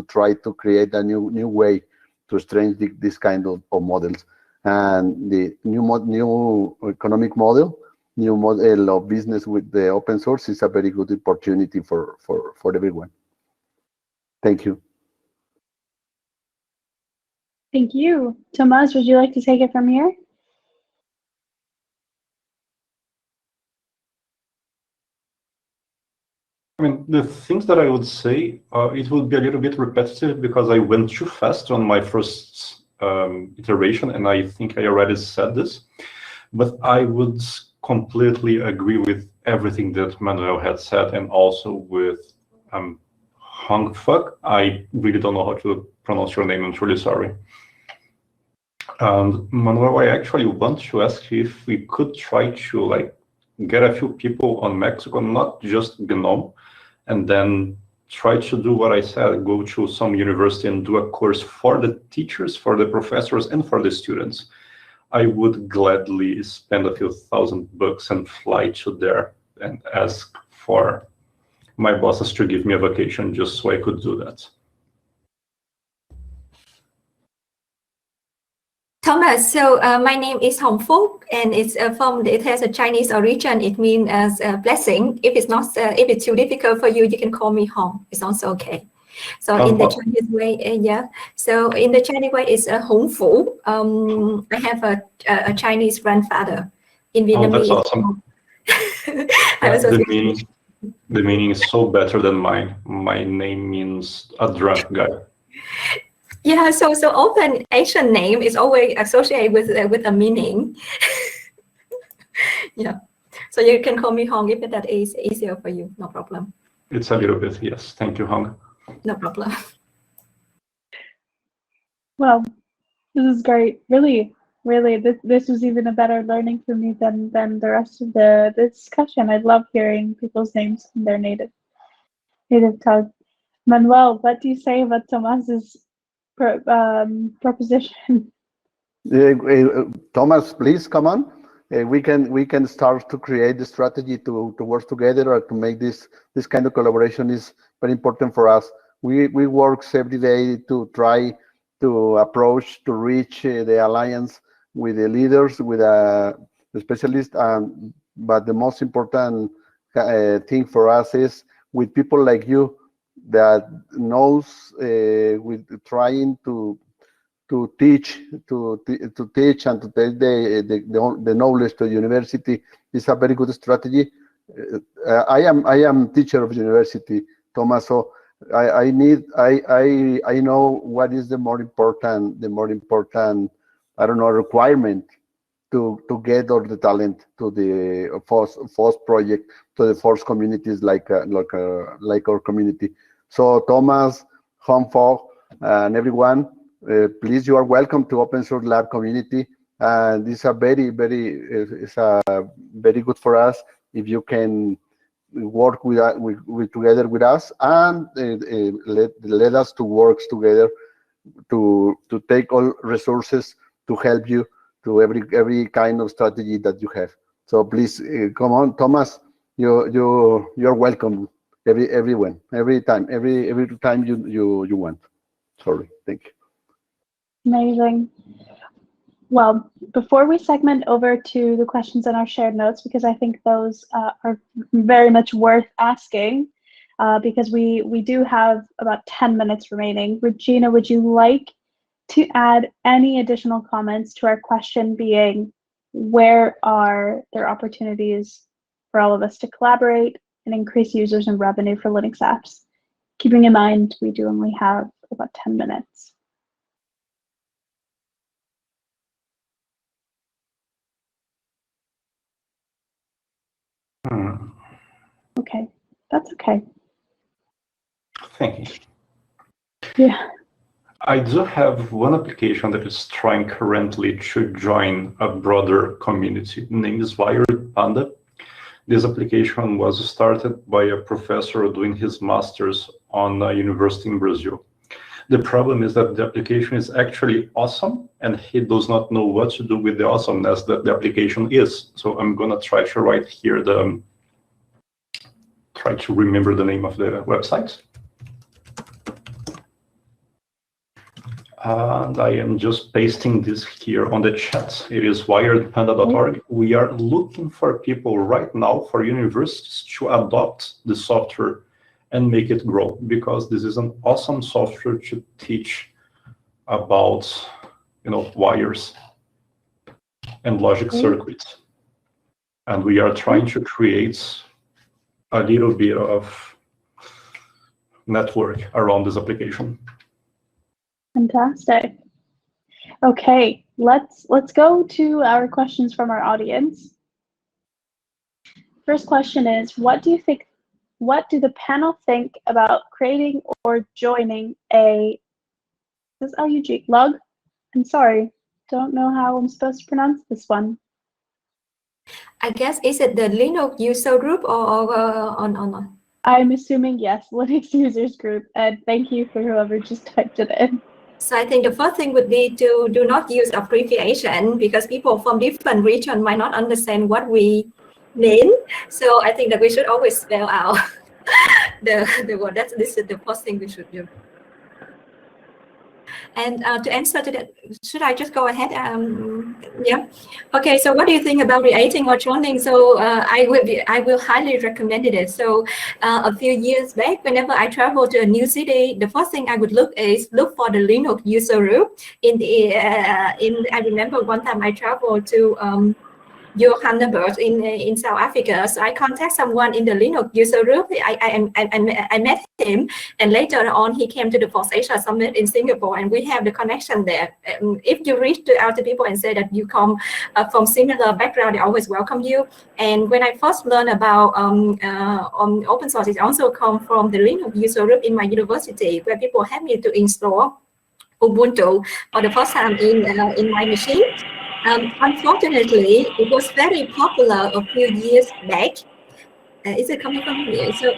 try to create a new way to strengthen this kind of models, and the new economic model, new model of business with the open source is a very good opportunity for everyone. Thank you. Thank you. Tomaz, would you like to take it from here? I mean, the things that I would say, it would be a little bit repetitive because I went too fast on my first iteration, and I think I already said this, but I would completely agree with everything that Manuel had said, and also with Hong Phuc. I really don't know how to pronounce your name. I'm truly sorry. And Manuel, I actually want to ask you if we could try to get a few people on Mexico, not just GNOME, and then try to do what I said, go to some university and do a course for the teachers, for the professors, and for the students. I would gladly spend a few $1,000 and fly to there and ask for my bosses to give me a vacation just so I could do that. Thomas, so my name is Hong Phuc, and it has a Chinese origin. It means as a blessing. If it's too difficult for you, you can call me Hong. It's also okay. So in the Chinese way, yeah. So in the Chinese way, it's Hong Phu. I have a Chinese grandfather in Vietnamese. Oh, that's awesome. The meaning is so better than mine. My name means a drunk guy. Yeah, so often Asian name is always associated with a meaning. Yeah, so you can call me Hong if that is easier for you. No problem. It's a little bit, yes. Thank you, Hong. No problem. Well, this is great. Really, this was even a better learning for me than the rest of the discussion. I love hearing people's names in their native tongue. Manuel, what do you say about Tomaz's proposition? Thomas, please come on. We can start to create the strategy to work together, or to make this kind of collaboration is very important for us. We work every day to try to approach to reach the alliance with the leaders, with the specialists, but the most important thing for us is with people like you that knows with trying to teach and to take the knowledge to university is a very good strategy. I am teacher of university, Thomas. So I know what is the more important I don't know requirement to get all the talent to the FOSS project, to the FOSS communities like our community. So Thomas, Phuc, and everyone, please, you are welcome to Open Source Lab community. And it's a very good for us if you can work together with us and let us to work together to take all resources to help you to every kind of strategy that you have. So please come on, Thomas. You're welcome. Everyone, every time you want. Sorry, thank you. Amazing. Well, before we segment over to the questions in our shared notes, because I think those are very much worth asking, because we do have about 10 minutes remaining. Regina, would you like to add any additional comments to our question being, where are there opportunities for all of us to collaborate and increase users and revenue for Linux apps? Keeping in mind, we do only have about 10 minutes. Okay, that's okay. Thank you. Yeah. I do have one application that is trying currently to join a broader community. The name is Wired Panda. This application was started by a professor doing his master's on a university in Brazil. The problem is that the application is actually awesome, and he does not know what to do with the awesomeness that the application is. So I'm gonna try to write here try to remember the name of the website. And I am just pasting this here on the chat. It is wiredpanda.org. We are looking for people right now, for universities, to adopt the software and make it grow, because this is an awesome software to teach about, wires and logic circuits. And we are trying to create a little bit of network around this application. Fantastic. Okay, let's go to our questions from our audience. First question is, what do the panel think about creating or joining a log? I'm sorry, don't know how I'm supposed to pronounce this one. I guess, is it the Linux user group or on? I'm assuming yes, Linux users group. And thank you for whoever just typed it in. So I think the first thing would be to do not use abbreviation, because people from different regions might not understand what we mean. So I think that we should always spell out the word. This is the first thing we should do. And to answer to that, should I just go ahead? Yeah. Okay. So what do you think about creating or joining? So I will highly recommend it. So a few years back, whenever I travel to a new city, the first thing I would look for the Linux user group. I remember one time I traveled to Johannesburg in South Africa. So I contact someone in the Linux user group. I met him, and later on he came to the FOSS Asia Summit in Singapore, and we have the connection there. If you reach out to people and say that you come from similar background, they always welcome you. And when I first learned about on open source, it also come from the Linux user group in my university, where people helped me to install Ubuntu for the first time in my machine. Unfortunately, it was very popular a few years back. Is it coming from here? So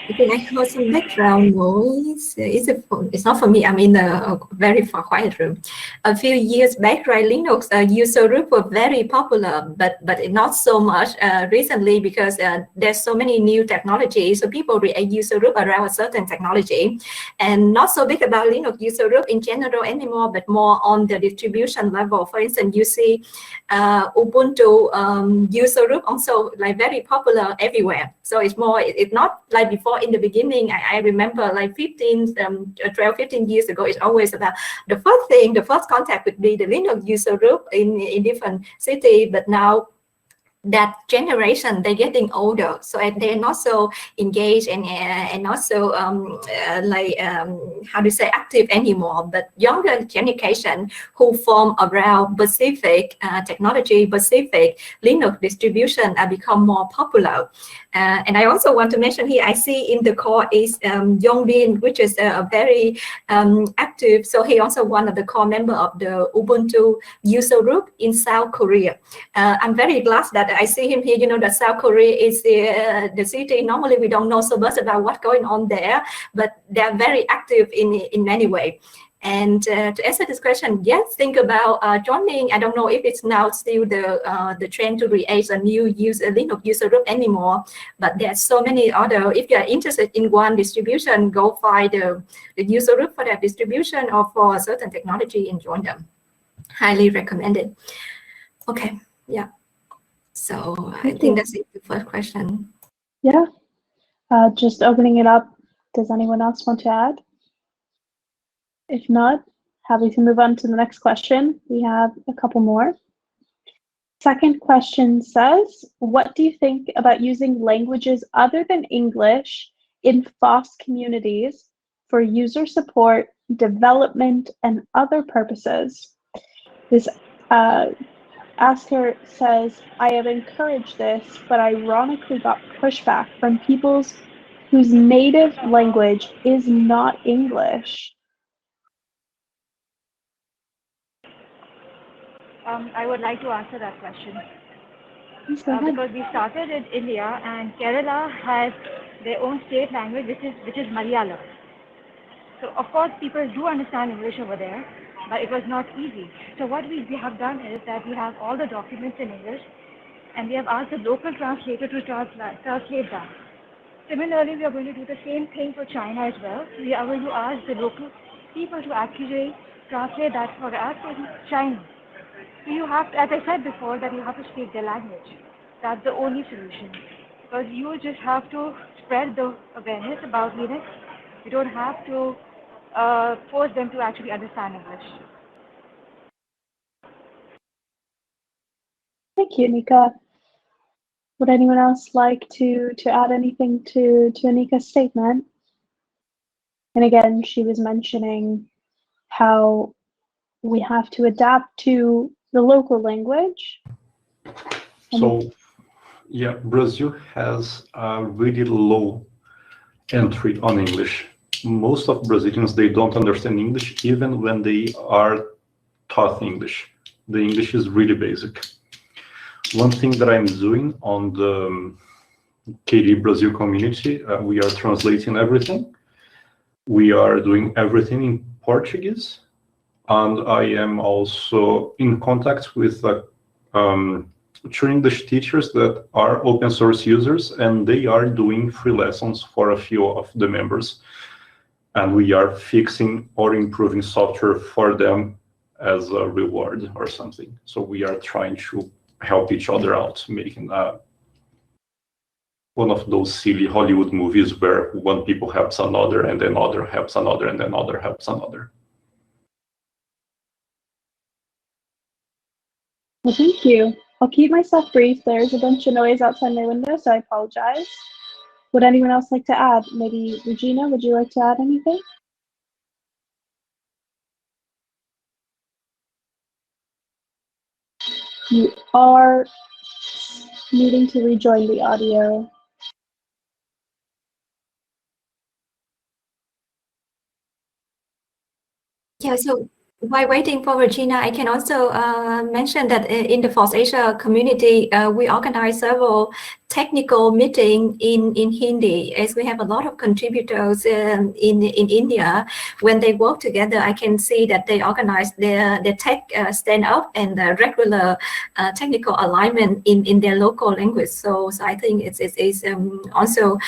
I think I heard some background noise. It's not for me. I'm in a very quiet room. A few years back, right, Linux user group were very popular, but not so much recently, because there's so many new technologies. So people create user group around a certain technology, and not so big about Linux user group in general anymore, but more on the distribution level. For instance, you see Ubuntu user group also like very popular everywhere. So it's not like before. In the beginning, I remember like 12, 15 years ago, it's always about the first contact would be the Linux user group in different cities. But now that generation, they're getting older, so they're not so engaged and not so how to say active anymore. But younger generation who form around Pacific technology, Pacific Linux distribution become more popular. And I also want to mention here, I see in the core is Yongbin, which is a very active. So he also one of the core member of the Ubuntu user group in South Korea. I'm very glad that I see him here. You know that South Korea is the city. Normally we don't know so much about what's going on there, but they're very active in many ways. And to answer this question, yes, think about joining. I don't know if it's now still the trend to create a new Linux user group anymore, but there's so many other. If you are interested in one distribution, go find the user group for that distribution or for a certain technology and join them. Highly recommended. Okay, yeah. So I think that's it, the first question. Yeah, just opening it up. Does anyone else want to add? If not, happy to move on to the next question. We have a couple more. Second question says, what do you think about using languages other than English in FOSS communities for user support, development, and other purposes? This asker says, I have encouraged this, but ironically got pushback from people whose native language is not English. I would like to answer that question. Because we started in India, and Kerala has their own state language, which is Malayalam. So of course people do understand English over there, but it was not easy. So what we have done is that we have all the documents in English, and we have asked the local translator to translate that. Similarly, we are going to do the same thing for China as well. We are going to ask the local people to actually translate that for us in China. So you have to, as I said before, that you have to speak their language. That's the only solution. Because you just have to spread the awareness about Linux. You don't have to force them to actually understand English. Thank you, Aniqa. Would anyone else like to add anything to Aniqa's statement? And again, she was mentioning how we have to adapt to the local language. So, yeah, Brazil has a really low entry on English. Most of Brazilians, they don't understand English even when they are taught English. The English is really basic. One thing that I'm doing on the KDE Brazil community, we are translating everything. We are doing everything in Portuguese. And I am also in contact with two English teachers that are open source users, and they are doing free lessons for a few of the members. And we are fixing or improving software for them as a reward or something. So we are trying to help each other out, making one of those silly Hollywood movies where one people helps another, and then another helps another, and then another helps another. Well, thank you. I'll keep myself brief. There's a bunch of noise outside my window, so I apologize. Would anyone else like to add? Maybe Regina, would you like to add anything? You are needing to rejoin the audio. Yeah, so while waiting for Regina, I can also mention that in the FOSS Asia community, we organize several technical meeting in Hindi, as we have a lot of contributors in India. When they work together, I can see that they organize their tech stand up and the regular technical alignment in their local language. So I think it's also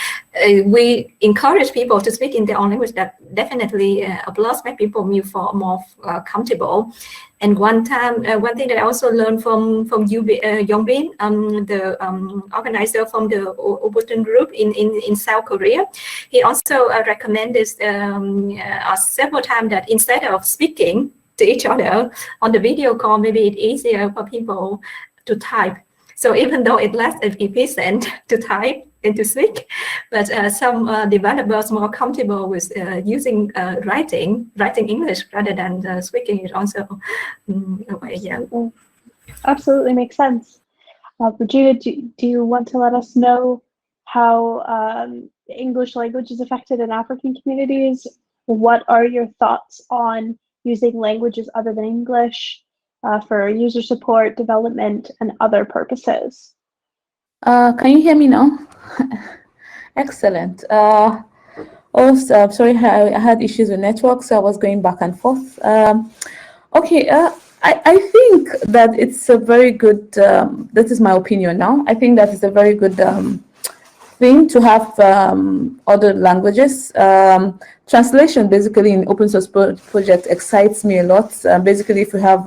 we encourage people to speak in their own language. That definitely a plus, make people more comfortable. And one thing that I also learned from Yongbin, the organizer from the Ubuntu group in South Korea, he also recommended us several times that instead of speaking to each other on the video call, maybe it's easier for people to type. So even though it's less efficient to type and to speak, but some developers more comfortable with using writing English rather than speaking it also. Yeah. Absolutely makes sense. Regina, do you want to let us know how English language is affected in African communities? What are your thoughts on using languages other than English for user support, development, and other purposes? Can you hear me now? Excellent. Also, sorry, I had issues with network, so I was going back and forth. Okay, I think that it's a very good, this is my opinion now, I think that it's a very good thing to have other languages. Translation basically in open source project excites me a lot. Basically, if you have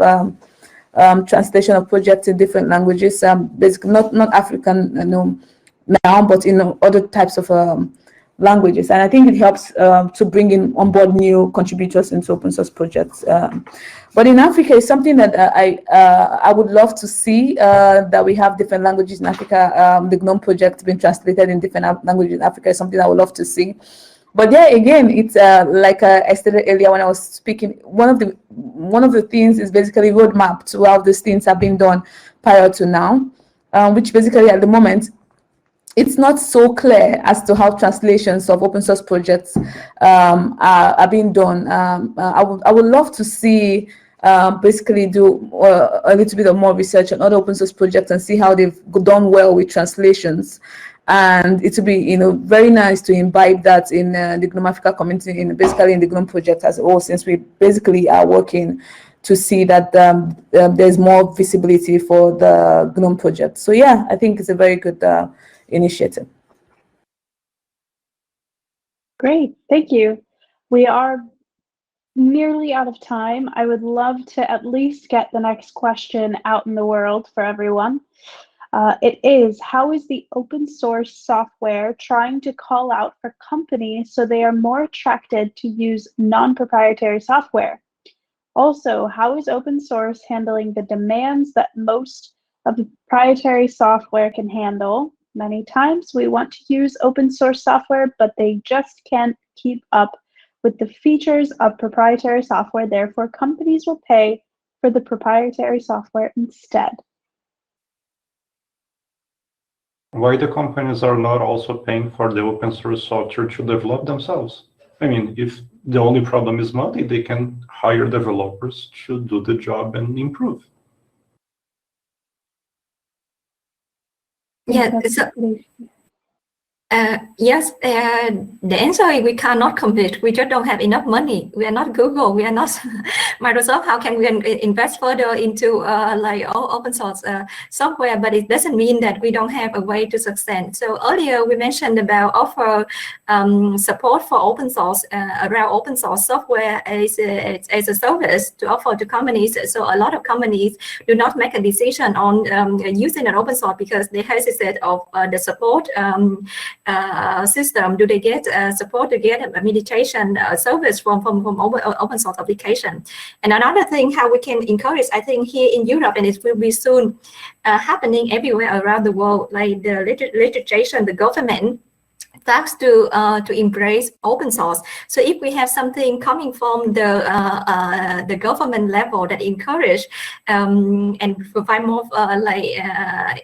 translation of projects in different languages, basically not African now, but in other types of languages, and I think it helps to bring on board new contributors into open source projects. But in Africa, it's something that I would love to see, that we have different languages in Africa. The GNOME project being translated in different languages in Africa is something I would love to see. But yeah, again, it's like I stated earlier when I was speaking, one of the things is basically roadmap to how these things have been done prior to now, which basically at the moment, it's not so clear as to how translations of open source projects are being done. I would love to see basically do a little bit of more research on other open source projects and see how they've done well with translations. And it would be, very nice to imbibe that in the GNOME Africa community, basically in the GNOME project as a whole, since we basically are working to see that there's more visibility for the GNOME project. So yeah, I think it's a very good initiative. Great, thank you. We are nearly out of time. I would love to at least get the next question out in the world for everyone. It is, how is the open source software trying to call out for companies so they are more attracted to use non-proprietary software? Also, how is open source handling the demands that most of the proprietary software can handle? Many times we want to use open source software, but they just can't keep up with the features of proprietary software. Therefore, companies will pay for the proprietary software instead. Why the companies are not also paying for the open source software to develop themselves? I mean, if the only problem is money, they can hire developers to do the job and improve. Yeah, so, yes, the answer is we cannot compete. We just don't have enough money. We are not Google. We are not Microsoft. How can we invest further into like open source software? But it doesn't mean that we don't have a way to succeed. So earlier we mentioned about offer support for open source around open source software as a service to offer to companies. So a lot of companies do not make a decision on using an open source because they hesitate of the support system. Do they get support to get a meditation service from open source application? And another thing, how we can encourage, I think here in Europe, and it will be soon happening everywhere around the world, like the legislation, the government starts to embrace open source. So if we have something coming from the government level that encourage and provide more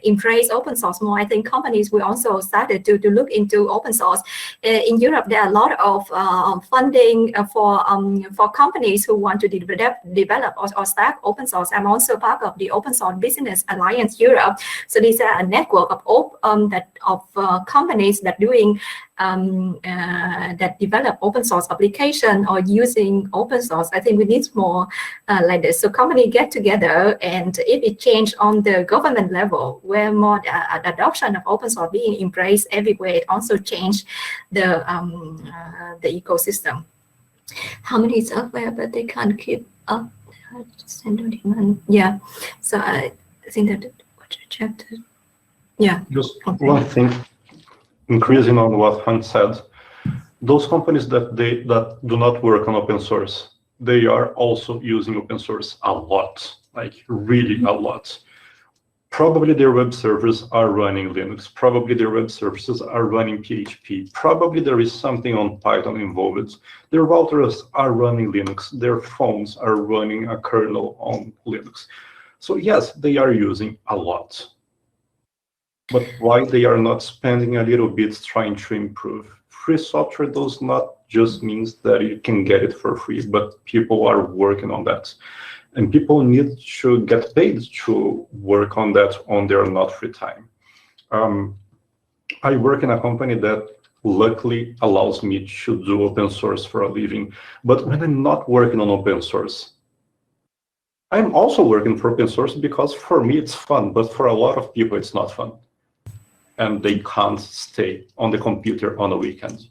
embrace open source more, I think companies will also started to look into open source. In Europe, there are a lot of funding for companies who want to develop or start open source. I'm also part of the Open Source Business Alliance Europe. So these are a network of companies that doing that develop open source application or using open source. I think we need more like this. So companies get together, and if it change on the government level, where more adoption of open source being embraced everywhere, it also change the ecosystem. How many software, but they can't keep up. Yeah. So I think that chapter. Yeah. Just one thing. Increasing on what Hunt said, those companies that do not work on open source, they are also using open source a lot, like really a lot. Probably their web servers are running Linux. Probably their web services are running PHP. Probably there is something on Python involved. Their routers are running Linux. Their phones are running a kernel on Linux. So yes, they are using a lot. But why they are not spending a little bit trying to improve? Free software does not just mean that you can get it for free, but people are working on that. And people need to get paid to work on that on their not free time. I work in a company that luckily allows me to do open source for a living. But when I'm not working on open source, I'm also working for open source because for me it's fun, but for a lot of people it's not fun. And they can't stay on the computer on a weekend.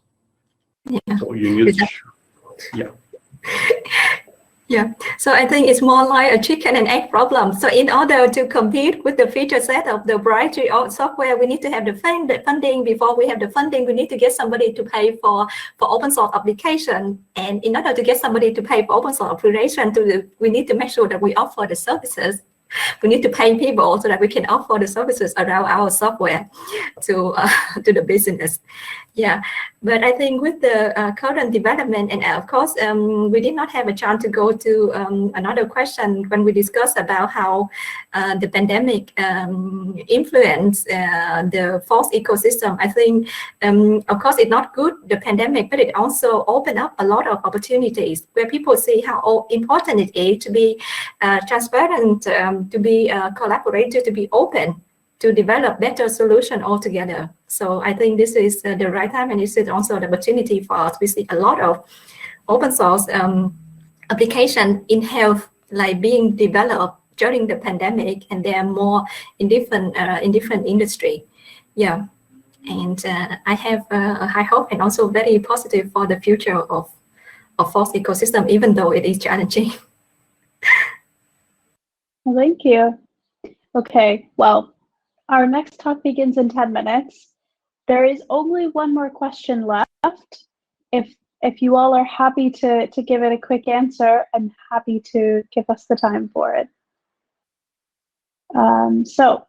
Yeah. So you need to, yeah. Yeah, so I think it's more like a chicken and egg problem. So in order to compete with the feature set of the proprietary software, we need to have the funding. Before we have the funding, we need to get somebody to pay for open source application. And in order to get somebody to pay for open source application, we need to make sure that we offer the services. We need to pay people so that we can offer the services around our software to the business. Yeah, but I think with the current development, and of course, we did not have a chance to go to another question when we discussed about how the pandemic influenced the FOSS ecosystem. I think, of course, it's not good, the pandemic, but it also opened up a lot of opportunities where people see how important it is to be transparent, to be collaborative, to be open, to develop better solution altogether. So I think this is the right time, and this is also the opportunity for us. We see a lot of open source application in health, like being developed during the pandemic, and they are more in different industry. Yeah, and I have a high hope and also very positive for the future of FOSS ecosystem, even though it is challenging. Well, thank you. Okay, well, our next talk begins in 10 minutes. There is only one more question left. If you all are happy to give it a quick answer, I'm happy to give us the time for it. So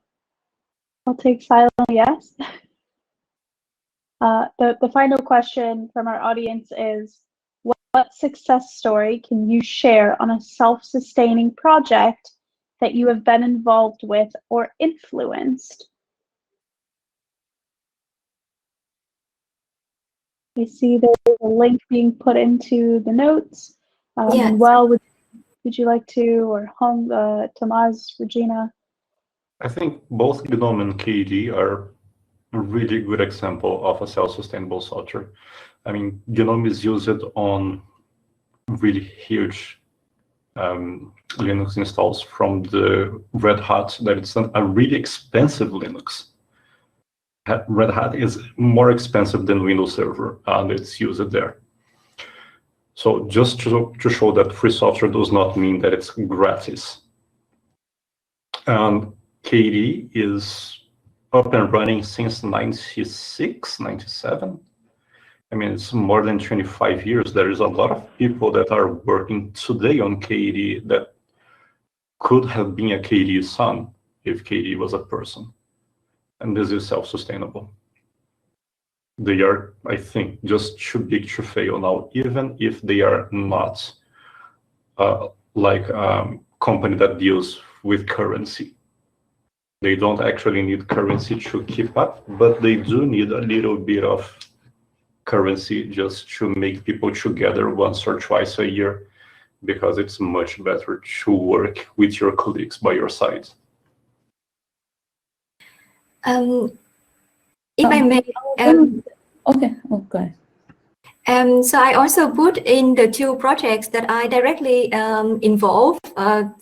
I'll take silent yes. The final question from our audience is, what success story can you share on a self-sustaining project that you have been involved with or influenced? I see there's a link being put into the notes. Yes. Well, would you like to, or Hong, Tomaz, Regina? I think both GNOME and KDE are a really good example of a self-sustainable software. I mean, GNOME is used on really huge Linux installs from the Red Hat, that it's a really expensive Linux. Red Hat is more expensive than Windows Server, and it's used there. So just to show that free software does not mean that it's gratis. And KDE is up and running since 96, 97. I mean, it's more than 25 years. There is a lot of people that are working today on KDE that could have been a KDE son if KDE was a person. And this is self-sustainable. They are, I think, just too big to fail now, even if they are not like a company that deals with currency. They don't actually need currency to keep up, but they do need a little bit of currency just to make people together once or twice a year, because it's much better to work with your colleagues by your side. If I may, okay, okay. So I also put in the two projects that I directly involved.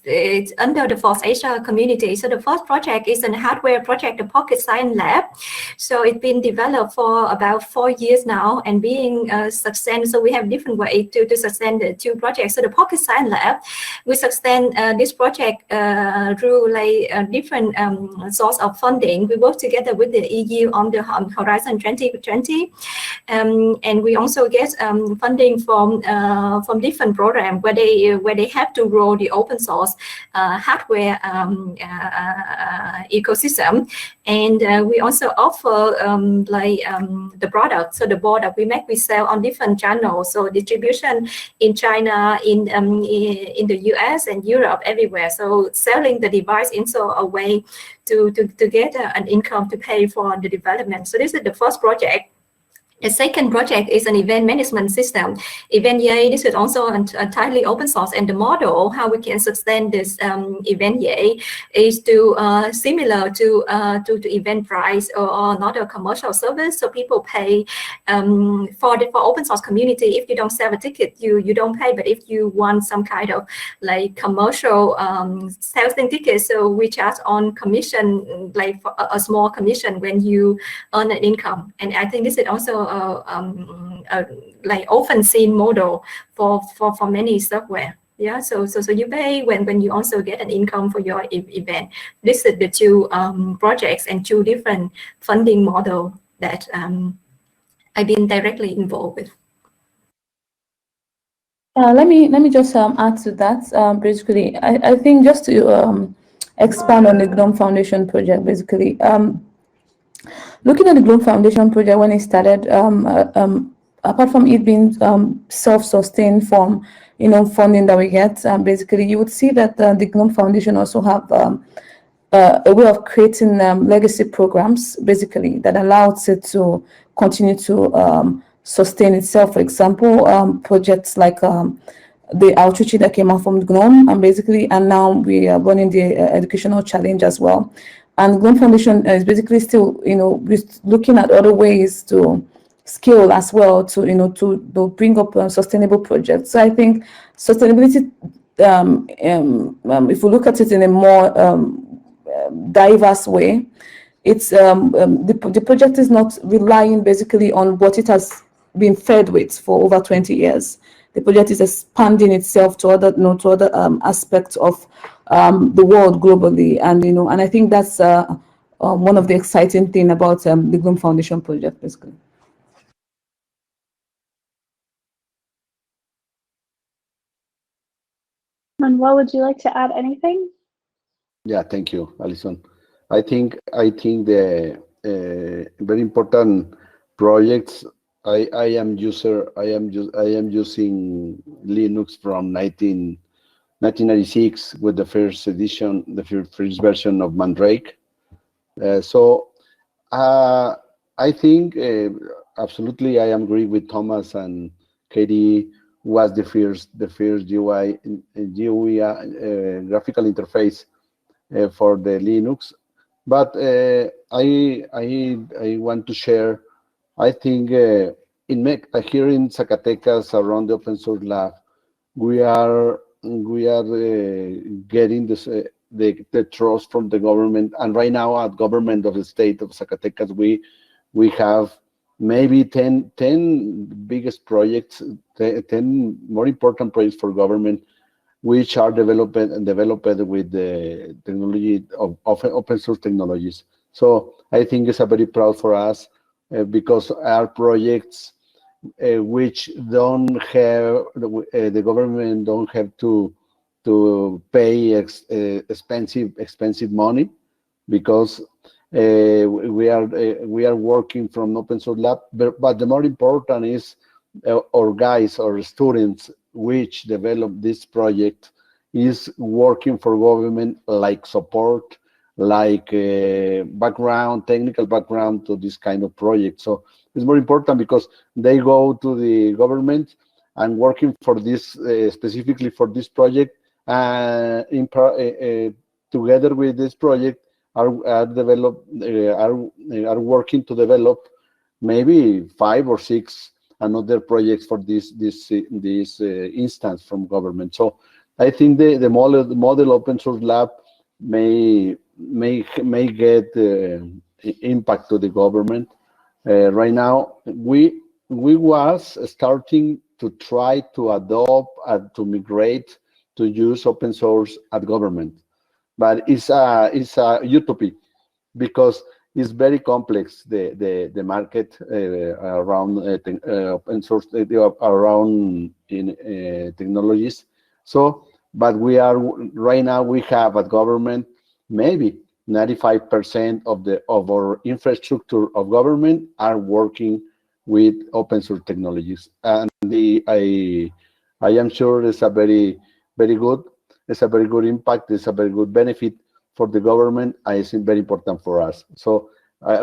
It's under the FOSS Asia community. So the first project is a hardware project, the Pocket Science Lab. So it's been developed for about 4 years now and being sustained. So we have different ways to sustain the two projects. So the Pocket Science Lab, we sustain this project through like different source of funding. We work together with the EU on the Horizon 2020, and we also get funding from different programs where they have to grow the open source hardware ecosystem, and we also offer the product. So the board that we make, we sell on different channels. So distribution in China, in the US and Europe, everywhere. So selling the device into a way to get an income to pay for the development. So this is the first project. The second project is an event management system. Event.ua, this is also entirely open source, and the model how we can sustain this Event.ua is similar to Eventbrite or not a commercial service. So people pay for open source community. If you don't sell a ticket, you don't pay. But if you want some kind of like commercial sales ticket, so we charge on commission, like for a small commission when you earn an income. And I think this is also like often seen model for many software. Yeah, so you pay when you also get an income for your event. This is the two projects and two different funding model that I've been directly involved with. Let me just add to that. Basically, I think just to expand on the GNOME Foundation project, basically. Looking at the GNOME Foundation project when it started, apart from it being self-sustained from funding that we get, basically you would see that the GNOME Foundation also have a way of creating legacy programs, basically that allows it to continue to sustain itself. For example, projects like the outreach that came out from GNOME, and now we are running the educational challenge as well. And GNOME Foundation is basically still, looking at other ways to scale as well to, to bring up sustainable projects. So I think sustainability, if we look at it in a more diverse way, it's the project is not relying basically on what it has been fed with for over 20 years. The project is expanding itself to other, aspects of the world globally, and I think that's one of the exciting thing about the GNOME Foundation project, basically. Manuel, would you like to add anything? Yeah, thank you, Allyson. I think the very important projects. I am using Linux from 1996 with the first edition, the first version of Mandrake. So I think absolutely I agree with Thomas, and KDE was the first GUI graphical interface for the Linux. But I want to share. I think here in Zacatecas, around the open source lab, we are getting this the trust from the government. And right now, at government of the state of Zacatecas, we have maybe 10 biggest projects, 10 more important projects for government, which are developed with the technology of open source technologies. So I think it's a very proud for us. Because our projects, which don't have the government don't have to pay expensive money, because we are working from open source lab. But the more important is our guys or students which develop this project is working for government, like support, like technical background to this kind of project. So it's more important because they go to the government and working for this specifically for this project, together with this project are working to develop maybe 5 or 6 another projects for this instance from government. So I think the model open source lab may get impact to the government. Right now, we was starting to try to adopt and to migrate to use open source at government, but it's a utopia, because It's very complex, the market around open source, around in technologies. So, but we are right now, we have at government maybe 95% of our infrastructure of government are working with open source technologies, and I am sure it's a very good. It's a very good impact. It's a very good benefit for the government. I think very important for us. So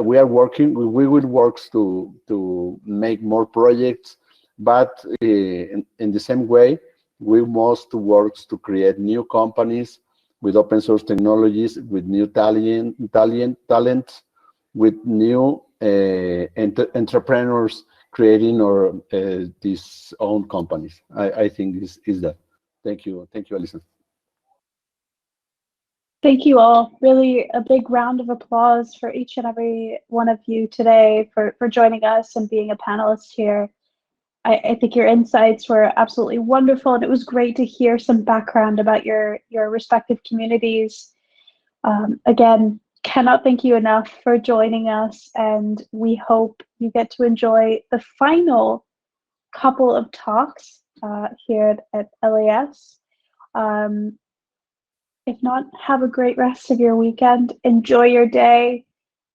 we are working. We will work to make more projects, but in the same way, we must work to create new companies with open source technologies, with new talents, with new entrepreneurs creating or these own companies. I think this is that. Thank you, Allyson. Thank you all. Really a big round of applause for each and every one of you today for joining us and being a panelist here. I think your insights were absolutely wonderful, and it was great to hear some background about your respective communities. Again, cannot thank you enough for joining us, and we hope you get to enjoy the final couple of talks here at LAS. If not, have a great rest of your weekend. Enjoy your day.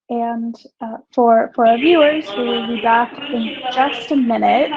And for our viewers, we will be back in just a minute